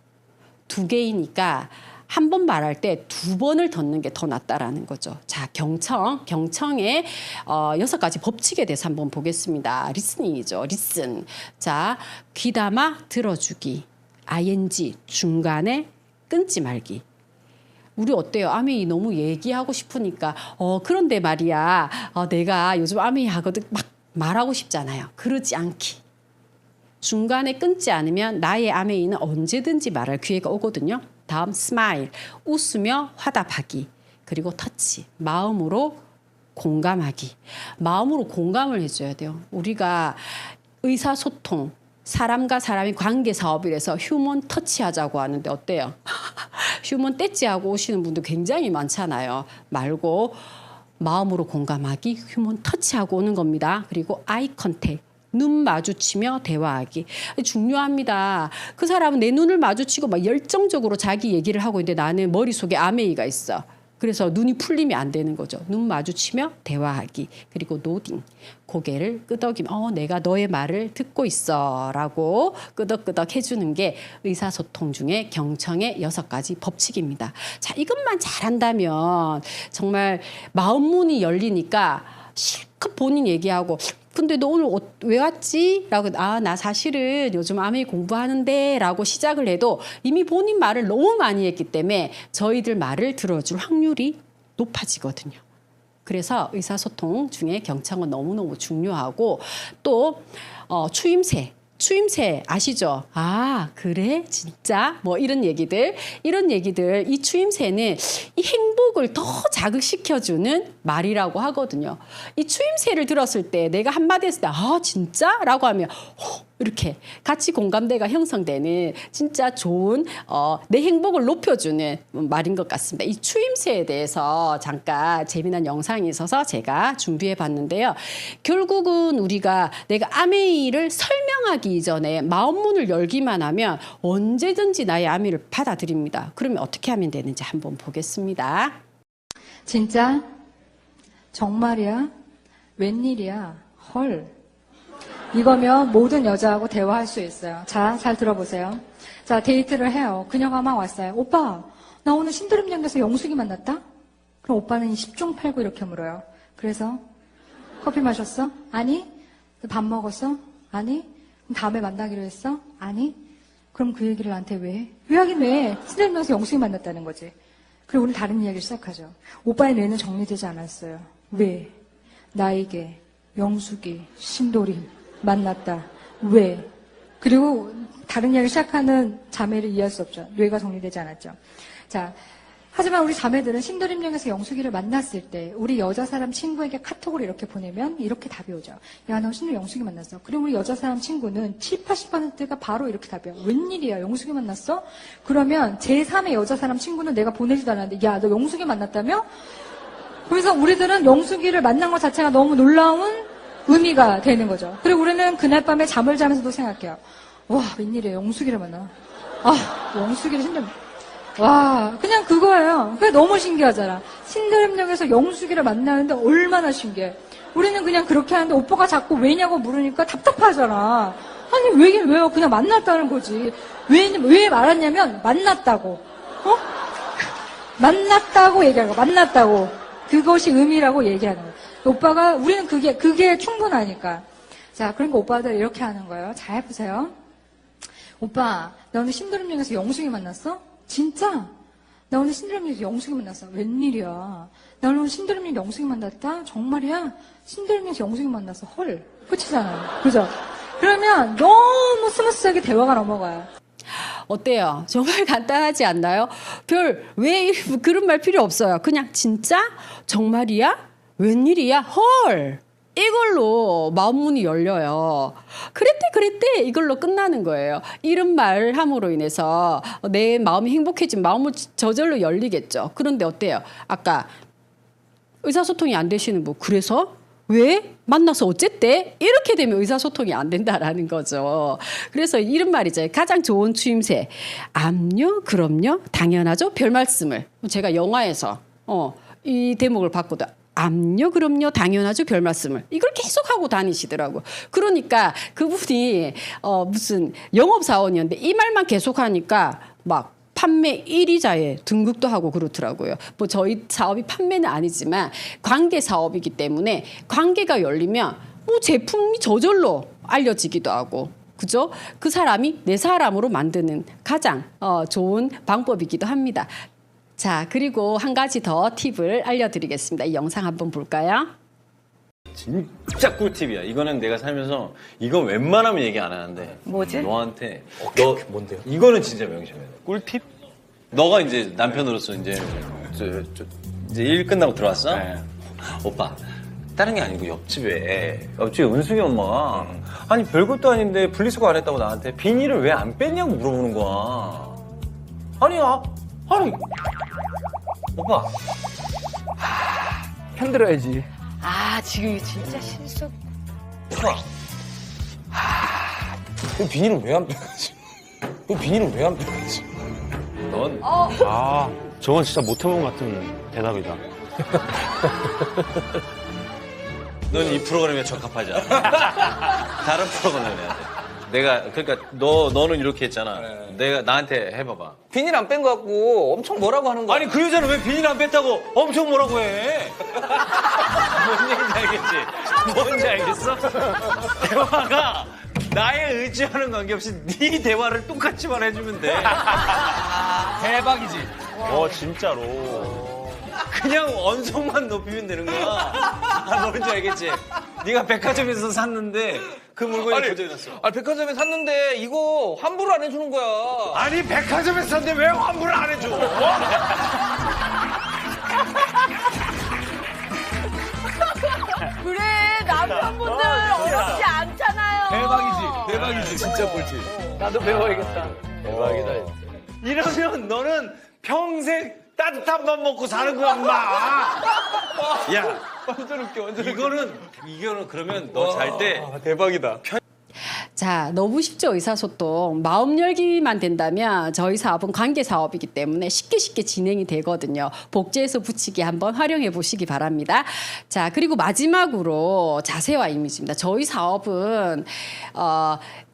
2개이니까 한 번 말할 때 2번을 듣는 게 더 낫다라는 거죠. 자, 경청의 6가지 법칙에 대해서 한번 보겠습니다. 리스닝이죠. 리슨. 자, 귀담아 들어주기. ing 중간에 끊지 말기. 우리 어때요? 아메이 너무 얘기하고 싶으니까 그런데 말이야. 내가 요즘 아메이 하거든. 막 말하고 싶잖아요. 그러지 않기. 중간에 끊지 않으면 나의 아메이는 언제든지 말할 기회가 오거든요. 다음 스마일, 웃으며 화답하기. 그리고 터치, 마음으로 공감하기. 마음으로 공감을 해줘야 돼요. 우리가 의사소통, 사람과 사람이 관계 사업이라서 휴먼 터치하자고 하는데 어때요? 휴먼 떼찌하고 오시는 분들 굉장히 많잖아요. 말고 마음으로 공감하기, 휴먼 터치하고 오는 겁니다. 그리고 아이 컨택. 눈 마주치며 대화하기. 중요합니다. 그 사람은 내 눈을 마주치고 막 열정적으로 자기 얘기를 하고 있는데 나는 머릿속에 아메이가 있어. 그래서 눈이 풀리면 안 되는 거죠. 눈 마주치며 대화하기. 그리고 노딩. 고개를 끄덕이며 내가 너의 말을 듣고 있어 라고 끄덕끄덕 해주는 게 의사소통 중에 경청의 6가지 법칙입니다. 자, 이것만 잘한다면 정말 마음문이 열리니까 실컷 본인 얘기하고 근데 너 오늘 왜 왔지? 라고 나 사실은 요즘 아메이 공부하는데 라고 시작을 해도 이미 본인 말을 너무 많이 했기 때문에 저희들 말을 들어줄 확률이 높아지거든요. 그래서 의사소통 중에 경청은 너무너무 중요하고 또 추임새 추임새 아시죠? 아, 그래? 진짜? 뭐 이런 얘기들, 이 추임새는 이 행복을 더 자극시켜주는 말이라고 하거든요. 이 추임새를 들었을 때 내가 한마디 했을 때, 아, 진짜? 라고 하면, 이렇게 같이 공감대가 형성되는 진짜 좋은 내 행복을 높여주는 말인 것 같습니다. 이 추임새에 대해서 잠깐 재미난 영상이 있어서 제가 준비해 봤는데요. 결국은 우리가 내가 아메이를 설명하기 이전에 마음문을 열기만 하면 언제든지 나의 아메이를 받아들입니다. 그러면 어떻게 하면 되는지 한번 보겠습니다. 진짜? 정말이야? 웬일이야? 헐. 이거면 모든 여자하고 대화할 수 있어요. 자, 잘 들어보세요. 자, 데이트를 해요. 그녀가 막 왔어요. 오빠, 나 오늘 신도림역에서 영숙이 만났다? 그럼 오빠는 10중 8구 이렇게 물어요. 그래서 커피 마셨어? 아니. 밥 먹었어? 아니. 그럼 다음에 만나기로 했어? 아니. 그럼 그 얘기를 나한테 왜 해? 왜 하긴 왜? 신도림역에서 영숙이 만났다는 거지. 그리고 우리 다른 이야기를 시작하죠. 오빠의 뇌는 정리되지 않았어요. 왜? 나에게 영숙이 신도림 만났다. 왜? 그리고 다른 이야기 시작하는 자매를 이해할 수 없죠. 뇌가 정리되지 않았죠. 자, 하지만 우리 자매들은 신도림역에서 영숙이를 만났을 때 우리 여자 사람 친구에게 카톡을 이렇게 보내면 이렇게 답이 오죠. 야, 너 신도림 영숙이 만났어. 그리고 우리 여자 사람 친구는 7, 80%가 바로 이렇게 답해요. 웬일이야, 영숙이 만났어? 그러면 제3의 여자 사람 친구는 내가 보내지도 않았는데 야, 너 영숙이 만났다며? 그래서 우리들은 영숙이를 만난 것 자체가 너무 놀라운 의미가 되는 거죠. 그리고 우리는 그날 밤에 잠을 자면서도 생각해요. 와, 웬일이야, 영숙이를 만나. 아, 영숙이를 신도림. 와, 그냥 그거예요. 그게 너무 신기하잖아. 신도림역에서 영숙이를 만나는데 얼마나 신기해. 우리는 그냥 그렇게 하는데 오빠가 자꾸 왜냐고 물으니까 답답하잖아. 아니, 왜요? 그냥 만났다는 거지. 왜 말았냐면, 만났다고. 만났다고 얘기하는 거, 만났다고. 그것이 의미라고 얘기하는 거예요. 오빠가, 우리는 그게 충분하니까. 자, 그러니까 오빠들 이렇게 하는 거예요. 잘 보세요. 오빠, 나 오늘 신도림역에서 영숙이 만났어? 진짜? 나 오늘 신도림역에서 영숙이 만났어. 웬일이야. 나 오늘 신도림역 영숙이 만났다? 정말이야? 신도림역에서 영숙이 만났어. 헐. 끝이잖아요. 그죠? 그러면 너무 스무스하게 대화가 넘어가요. 어때요? 정말 간단하지 않나요? 왜 그런 말 필요 없어요. 그냥 진짜? 정말이야? 웬일이야? 헐! 이걸로 마음문이 열려요. 그랬대 이걸로 끝나는 거예요. 이런 말을 함으로 인해서 내 마음이 행복해진 마음은 저절로 열리겠죠. 그런데 어때요? 아까 의사소통이 안 되시는 분, 그래서? 왜? 만나서 어쨌대? 이렇게 되면 의사소통이 안 된다라는 거죠. 그래서 이런 말이죠. 가장 좋은 추임새. 암요? 그럼요? 당연하죠? 별 말씀을. 제가 영화에서 이 대목을 봤거든. 암요, 그럼요, 당연하죠, 별 말씀을. 이걸 계속 하고 다니시더라고. 그러니까 그분이 무슨 영업사원이었는데 이 말만 계속 하니까 막 판매 1위자에 등극도 하고 그렇더라고요. 뭐 저희 사업이 판매는 아니지만 관계 사업이기 때문에 관계가 열리면 뭐 제품이 저절로 알려지기도 하고. 그죠? 그 사람이 내 사람으로 만드는 가장 좋은 방법이기도 합니다. 자, 그리고 한 가지 더 팁을 알려드리겠습니다. 이 영상 한번 볼까요? 진짜 꿀팁이야. 이거는 내가 살면서 이건 웬만하면 얘기 안 하는데 뭐지? 너한테 뭔데요? 이거는 진짜 명심해야 돼. 꿀팁? 너가 이제 남편으로서 이제 이제 일 끝나고 들어왔어? 네. 오빠 다른 게 아니고 옆집에 은숙이 엄마가 아니 별것도 아닌데 분리수거 안 했다고 나한테 비닐을 왜 안 뺐냐고 물어보는 거야. 아니 오빠 편들어야지. 아, 지금 이거 진짜 실수. 오빠 그 비닐을 왜 안 빼가지? 그 비닐을 왜 안 빼가지? 넌 아, 저건 진짜 못해본 같은 대답이다. 넌 이 프로그램에 적합하지 않아. 다른 프로그램 해야 돼. 내가 그러니까 너는 이렇게 했잖아. 내가 나한테 해봐봐. 비닐 안 뺀 거 갖고 엄청 뭐라고 하는 거야? 아니 그 여자는 왜 비닐 안 뺐다고 엄청 뭐라고 해? 뭔 얘기인지 알겠지? 뭔지 알겠어? 대화가 나의 의지와는 관계없이 네 대화를 똑같이 말해주면 돼. 대박이지. 진짜로. 그냥 언성만 높이면 되는 거야. 뭔지 알겠지? 네가 백화점에서 샀는데 그 물건이 고장났어. 아니, 백화점에 샀는데 이거 환불을 안 해주는 거야. 아니 백화점에서 샀는데 왜 환불을 안 해줘? 그래 남편분들 어렵지 않잖아요. 대박이지. 진짜 꿀팁. 나도 배워야겠다. 대박이다. 이러면 너는 평생 따뜻한 밥 먹고 사는 거야, 엄마. 야, 완전 웃겨, 완전 웃겨. 이거는 그러면 너 잘 때 대박이다. 자, 너무 쉽죠, 의사소통. 마음 열기만 된다면 저희 사업은 관계 사업이기 때문에 쉽게 진행이 되거든요. 복제해서 붙이기 한번 활용해 보시기 바랍니다. 자, 그리고 마지막으로 자세와 이미지입니다. 저희 사업은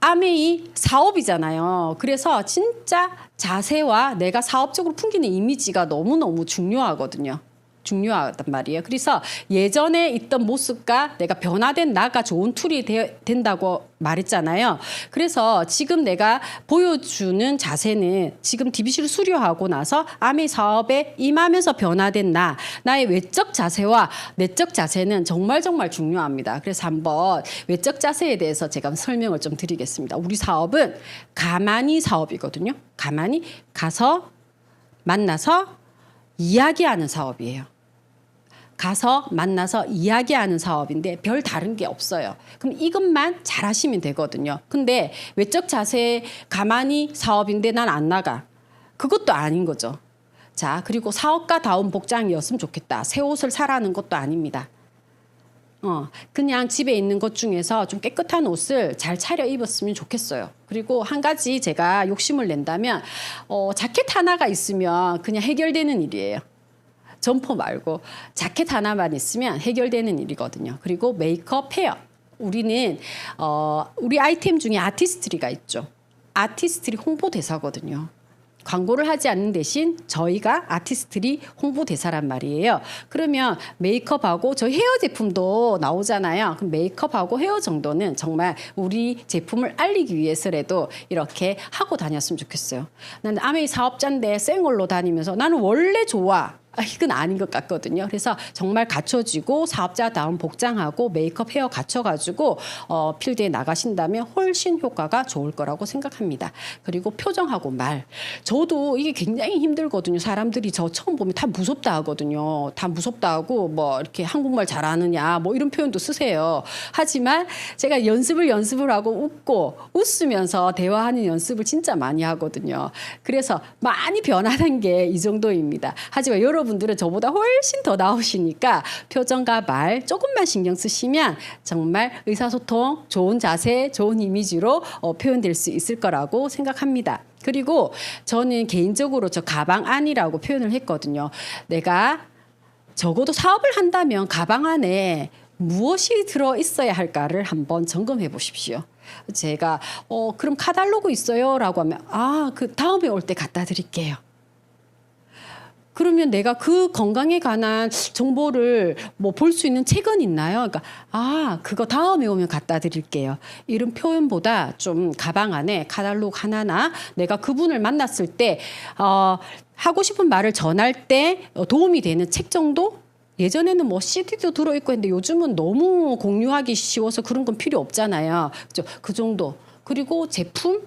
아메이 사업이잖아요. 그래서 진짜 자세와 내가 사업적으로 풍기는 이미지가 너무너무 중요하거든요. 중요하단 말이에요. 그래서 예전에 있던 모습과 내가 변화된 나가 좋은 툴이 된다고 말했잖아요. 그래서 지금 내가 보여주는 자세는 지금 DBC를 수료하고 나서 아메 사업에 임하면서 변화된 나의 외적 자세와 내적 자세는 정말 중요합니다. 그래서 한번 외적 자세에 대해서 제가 설명을 좀 드리겠습니다. 우리 사업은 가만히 사업이거든요. 가만히 가서 만나서 이야기하는 사업이에요. 가서 만나서 이야기하는 사업인데 별 다른 게 없어요. 그럼 이것만 잘하시면 되거든요. 근데 외적 자세 가만히 사업인데 난 안 나가. 그것도 아닌 거죠. 자, 그리고 사업가다운 복장이었으면 좋겠다. 새 옷을 사라는 것도 아닙니다. 그냥 집에 있는 것 중에서 좀 깨끗한 옷을 잘 차려 입었으면 좋겠어요. 그리고 한 가지 제가 욕심을 낸다면 자켓 하나가 있으면 그냥 해결되는 일이에요. 점퍼 말고 자켓 하나만 있으면 해결되는 일이거든요. 그리고 메이크업, 헤어. 우리는 우리 아이템 중에 아티스트리가 있죠. 아티스트리 홍보대사거든요. 광고를 하지 않는 대신 저희가 아티스트리 홍보대사란 말이에요. 그러면 메이크업하고 저희 헤어 제품도 나오잖아요. 그럼 메이크업하고 헤어 정도는 정말 우리 제품을 알리기 위해서라도 이렇게 하고 다녔으면 좋겠어요. 나는 아메이 사업자인데 생얼로 다니면서 나는 원래 좋아. 이건 아닌 것 같거든요. 그래서 정말 갖춰지고 사업자다운 복장하고 메이크업, 헤어 갖춰가지고 필드에 나가신다면 훨씬 효과가 좋을 거라고 생각합니다. 그리고 표정하고 말. 저도 이게 굉장히 힘들거든요. 사람들이 저 처음 보면 다 무섭다 하거든요. 다 무섭다 하고 뭐 이렇게 한국말 잘하느냐 뭐 이런 표현도 쓰세요. 하지만 제가 연습을 하고 웃고 웃으면서 대화하는 연습을 진짜 많이 하거든요. 그래서 많이 변화된 게 이 정도입니다. 하지만 여러분들은 저보다 훨씬 더 나으시니까 표정과 말 조금만 신경 쓰시면 정말 의사소통, 좋은 자세, 좋은 이미지로 표현될 수 있을 거라고 생각합니다. 그리고 저는 개인적으로 저 가방 안이라고 표현을 했거든요. 내가 적어도 사업을 한다면 가방 안에 무엇이 들어 있어야 할까를 한번 점검해 보십시오. 제가 그럼 카탈로그 있어요라고 하면 그 다음에 올 때 갖다 드릴게요. 그러면 내가 그 건강에 관한 정보를 뭐 볼 수 있는 책은 있나요? 그러니까 그거 다음에 오면 갖다 드릴게요. 이런 표현보다 좀 가방 안에 카탈로그 하나나 내가 그분을 만났을 때 하고 싶은 말을 전할 때 도움이 되는 책 정도? 예전에는 뭐 CD도 들어있고 했는데 요즘은 너무 공유하기 쉬워서 그런 건 필요 없잖아요. 그죠? 그 정도. 그리고 제품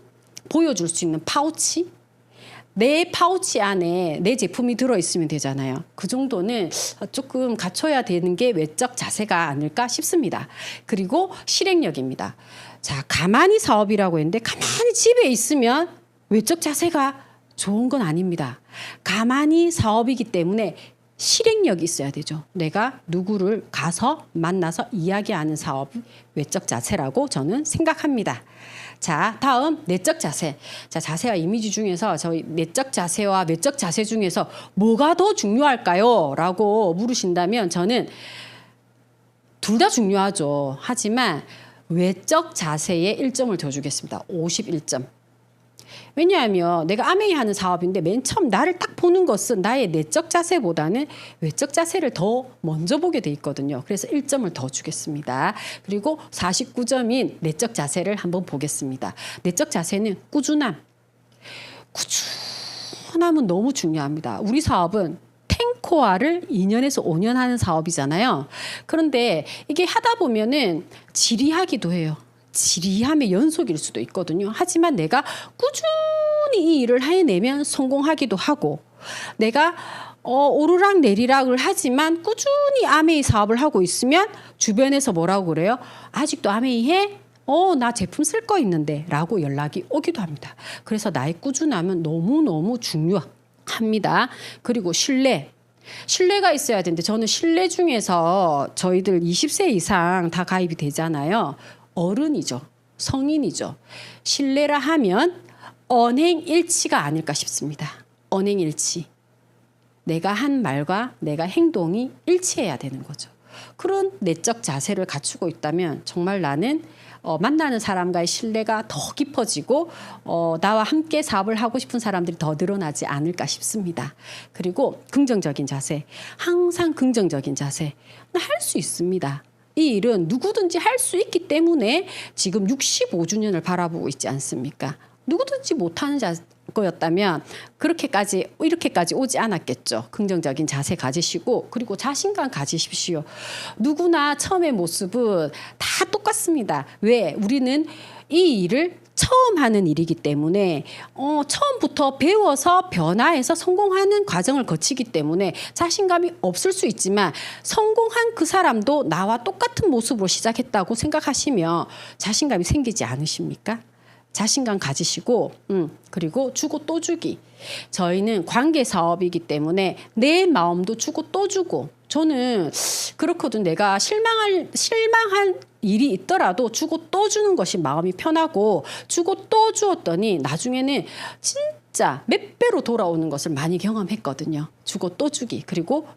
보여줄 수 있는 파우치? 내 파우치 안에 내 제품이 들어있으면 되잖아요. 그 정도는 조금 갖춰야 되는 게 외적 자세가 아닐까 싶습니다. 그리고 실행력입니다. 자, 가만히 사업이라고 했는데 가만히 집에 있으면 외적 자세가 좋은 건 아닙니다. 가만히 사업이기 때문에 실행력이 있어야 되죠. 내가 누구를 가서 만나서 이야기하는 사업이 외적 자세라고 저는 생각합니다. 자, 다음 내적 자세. 자, 자세와 이미지 중에서 저희 내적 자세와 외적 자세 중에서 뭐가 더 중요할까요? 라고 물으신다면 저는 둘 다 중요하죠. 하지만 외적 자세에 1점을 더 주겠습니다. 51점. 왜냐하면 내가 아메이 하는 사업인데 맨 처음 나를 딱 보는 것은 나의 내적 자세보다는 외적 자세를 더 먼저 보게 돼 있거든요. 그래서 1점을 더 주겠습니다. 그리고 49점인 내적 자세를 한번 보겠습니다. 내적 자세는 꾸준함. 꾸준함은 너무 중요합니다. 우리 사업은 탱코아를 2년에서 5년 하는 사업이잖아요. 그런데 이게 하다 보면은 지리하기도 해요. 지리함의 연속일 수도 있거든요. 하지만 내가 꾸준히 이 일을 해내면 성공하기도 하고, 내가 오르락 내리락을 하지만 꾸준히 아메이 사업을 하고 있으면 주변에서 뭐라고 그래요? 아직도 아메이 해? 나 제품 쓸 거 있는데 라고 연락이 오기도 합니다. 그래서 나의 꾸준함은 너무너무 중요합니다. 그리고 신뢰가 있어야 되는데, 저는 신뢰 중에서 저희들 20세 이상 다 가입이 되잖아요. 어른이죠. 성인이죠. 신뢰라 하면 언행일치가 아닐까 싶습니다. 언행일치. 내가 한 말과 내가 행동이 일치해야 되는 거죠. 그런 내적 자세를 갖추고 있다면 정말 나는 만나는 사람과의 신뢰가 더 깊어지고 나와 함께 사업을 하고 싶은 사람들이 더 늘어나지 않을까 싶습니다. 그리고 긍정적인 자세. 항상 긍정적인 자세. 할 수 있습니다. 이 일은 누구든지 할 수 있기 때문에 지금 65주년을 바라보고 있지 않습니까? 누구든지 못하는 거였다면 이렇게까지 오지 않았겠죠. 긍정적인 자세 가지시고, 그리고 자신감 가지십시오. 누구나 처음의 모습은 다 똑같습니다. 왜? 우리는 이 일을 처음 하는 일이기 때문에 처음부터 배워서 변화해서 성공하는 과정을 거치기 때문에 자신감이 없을 수 있지만, 성공한 그 사람도 나와 똑같은 모습으로 시작했다고 생각하시면 자신감이 생기지 않으십니까? 자신감 가지시고, 그리고 주고 또 주기. 저희는 관계 사업이기 때문에 내 마음도 주고 또 주고, 저는 그렇거든. 내가 실망한 일이 있더라도 주고 또 주는 것이 마음이 편하고, 주고 또 주었더니 나중에는 진짜 몇 배로 돌아오는 것을 많이 경험했거든요. 주고 또 주기. 그리고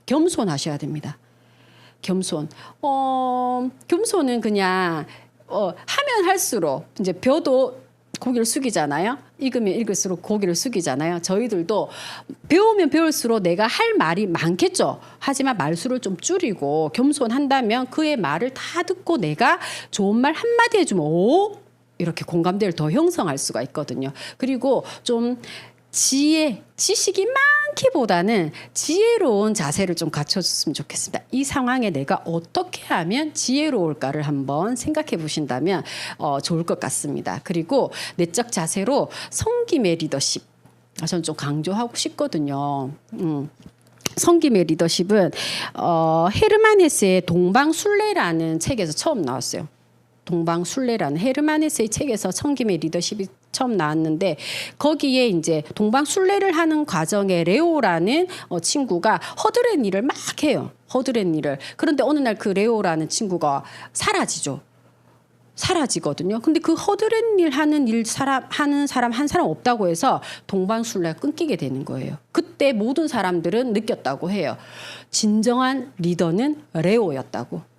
겸손하셔야 됩니다. 겸손은 그냥 하면 할수록 이제 벼도 고개를 숙이잖아요. 읽으면 읽을수록 고개를 숙이잖아요. 저희들도 배우면 배울수록 내가 할 말이 많겠죠. 하지만 말수를 좀 줄이고 겸손한다면 그의 말을 다 듣고 내가 좋은 말 한마디 해주면 이렇게 공감대를 더 형성할 수가 있거든요. 그리고 좀 지식이 많기보다는 지혜로운 자세를 좀 갖춰줬으면 좋겠습니다. 이 상황에 내가 어떻게 하면 지혜로울까를 한번 생각해 보신다면 좋을 것 같습니다. 그리고 내적 자세로 섬김의 리더십, 저는 좀 강조하고 싶거든요. 섬김의 리더십은 헤르만 헤세의 동방순례라는 책에서 처음 나왔어요. 동방순례라는 헤르만 헤세의 책에서 섬김의 리더십이 처음 나왔는데, 거기에 이제 동방순례를 하는 과정에 레오라는 친구가 허드렛 일을 막 해요. 허드렛 일을. 그런데 어느 날 그 레오라는 친구가 사라지거든요. 근데 그 허드렛 일 하는 사람 한 사람 없다고 해서 동방순례가 끊기게 되는 거예요. 그때 모든 사람들은 느꼈다고 해요. 진정한 리더는 레오였다고.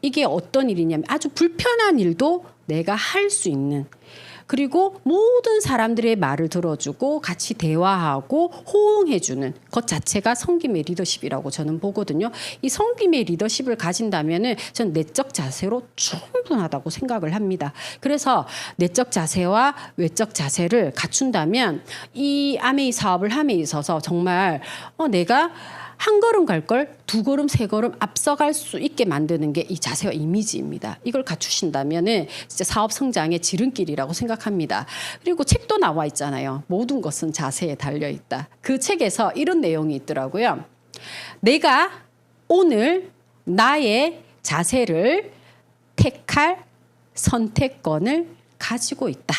이게 어떤 일이냐면 아주 불편한 일도 내가 할 수 있는, 그리고 모든 사람들의 말을 들어주고 같이 대화하고 호응해주는 것 자체가 섬김의 리더십이라고 저는 보거든요. 이 섬김의 리더십을 가진다면은 전 내적 자세로 충분하다고 생각을 합니다. 그래서 내적 자세와 외적 자세를 갖춘다면 이 아메이 사업을 함에 있어서 정말 내가 한 걸음 갈 걸 두 걸음, 세 걸음 앞서갈 수 있게 만드는 게 이 자세와 이미지입니다. 이걸 갖추신다면은 진짜 사업 성장의 지름길이라고 생각합니다. 그리고 책도 나와 있잖아요. 모든 것은 자세에 달려 있다. 그 책에서 이런 내용이 있더라고요. 내가 오늘 나의 자세를 택할 선택권을 가지고 있다.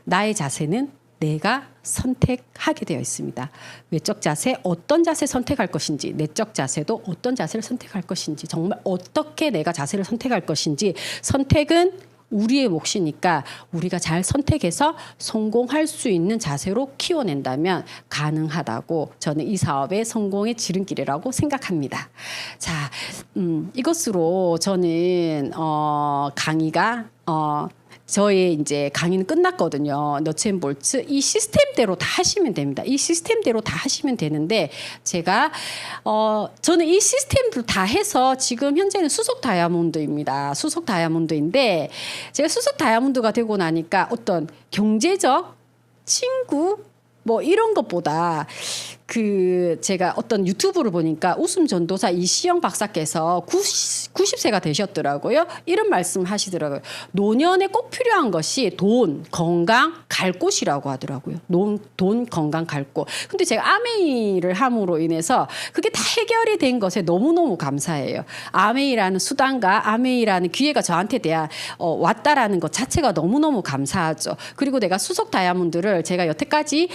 나의 자세는 내가 선택하게 되어 있습니다. 외적 자세, 어떤 자세 선택할 것인지, 내적 자세도 어떤 자세를 선택할 것인지, 정말 어떻게 내가 자세를 선택할 것인지, 선택은 우리의 몫이니까 우리가 잘 선택해서 성공할 수 있는 자세로 키워낸다면 가능하다고 저는 이 사업의 성공의 지름길이라고 생각합니다. 자, 이것으로 저는 강의가 저의 이제 강의는 끝났거든요. 너츠앤볼츠 이 시스템대로 다 하시면 됩니다. 이 시스템대로 다 하시면 되는데, 제가 저는 이 시스템도 다 해서 지금 현재는 수석 다이아몬드입니다. 수석 다이아몬드인데, 제가 수석 다이아몬드가 되고 나니까 어떤 경제적 친구 뭐 이런 것보다 제가 어떤 유튜브를 보니까 웃음 전도사 이시영 박사께서 90세가 되셨더라고요. 이런 말씀 하시더라고요. 노년에 꼭 필요한 것이 돈, 건강, 갈 곳이라고 하더라고요. 돈, 건강, 갈 곳. 근데 제가 아메이를 함으로 인해서 그게 다 해결이 된 것에 너무너무 감사해요. 아메이라는 수단과 아메이라는 기회가 저한테 왔다라는 것 자체가 너무너무 감사하죠. 그리고 내가 수석 다이아몬드를 제가 여태까지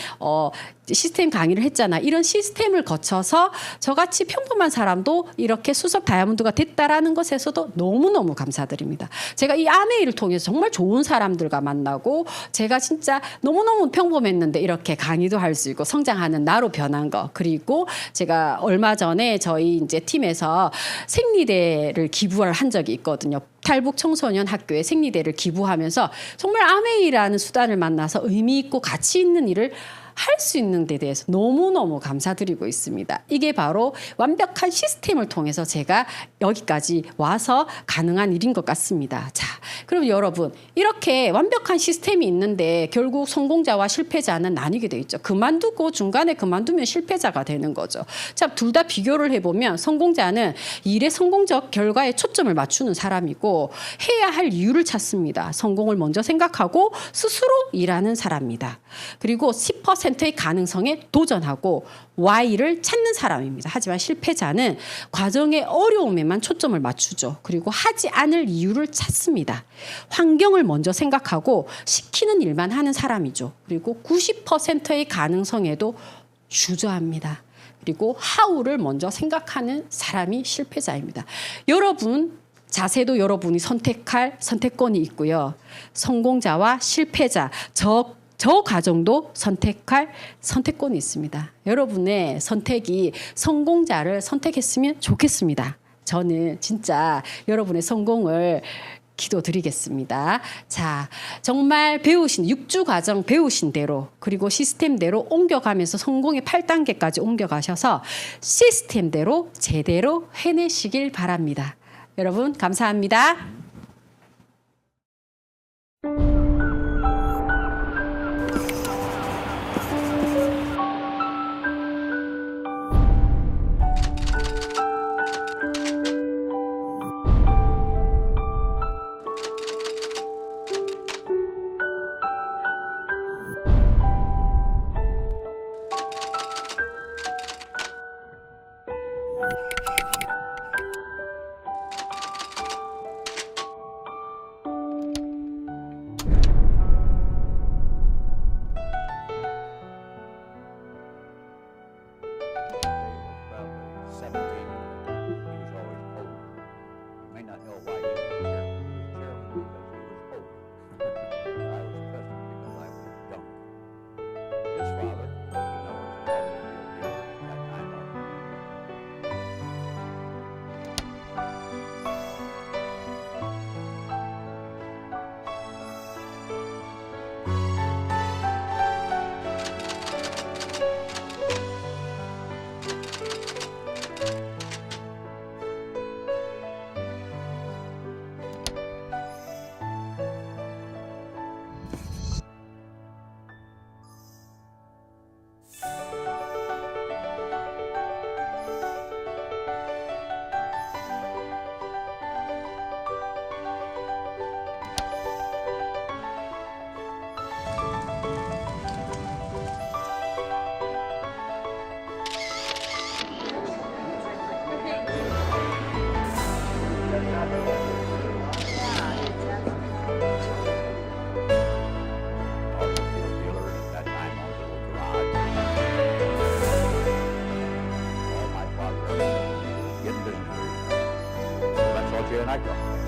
시스템 강의를 했잖아. 이런 시스템을 거쳐서 저같이 평범한 사람도 이렇게 수석 다이아몬드가 됐다라는 것에서도 너무너무 감사드립니다. 제가 이 아메이를 통해서 정말 좋은 사람들과 만나고 제가 진짜 너무너무 평범했는데 이렇게 강의도 할 수 있고 성장하는 나로 변한 거. 그리고 제가 얼마 전에 저희 이제 팀에서 생리대를 기부를 한 적이 있거든요. 탈북 청소년 학교에 생리대를 기부하면서 정말 아메이라는 수단을 만나서 의미 있고 가치 있는 일을 할 수 있는 데 대해서 너무너무 감사드리고 있습니다. 이게 바로 완벽한 시스템을 통해서 제가 여기까지 와서 가능한 일인 것 같습니다. 자, 그럼 여러분 이렇게 완벽한 시스템이 있는데 결국 성공자와 실패자는 나뉘게 돼 있죠. 그만두고 중간에 그만두면 실패자가 되는 거죠. 자, 둘 다 비교를 해보면 성공자는 일의 성공적 결과에 초점을 맞추는 사람이고 해야 할 이유를 찾습니다. 성공을 먼저 생각하고 스스로 일하는 사람입니다. 그리고 10%의 가능성에 도전하고 Y를 찾는 사람입니다. 하지만 실패자는 과정의 어려움에만 초점을 맞추죠. 그리고 하지 않을 이유를 찾습니다. 환경을 먼저 생각하고 시키는 일만 하는 사람이죠. 그리고 90%의 가능성에도 주저합니다. 그리고 How를 먼저 생각하는 사람이 실패자입니다. 여러분 자세도 여러분이 선택할 선택권이 있고요. 성공자와 실패자, 저 과정도 선택할 선택권이 있습니다. 여러분의 선택이 성공자를 선택했으면 좋겠습니다. 저는 진짜 여러분의 성공을 기도드리겠습니다. 자, 정말 배우신 6주 과정 배우신 대로 그리고 시스템대로 옮겨가면서 성공의 8단계까지 옮겨가셔서 시스템대로 제대로 해내시길 바랍니다. 여러분 감사합니다. Here and I go.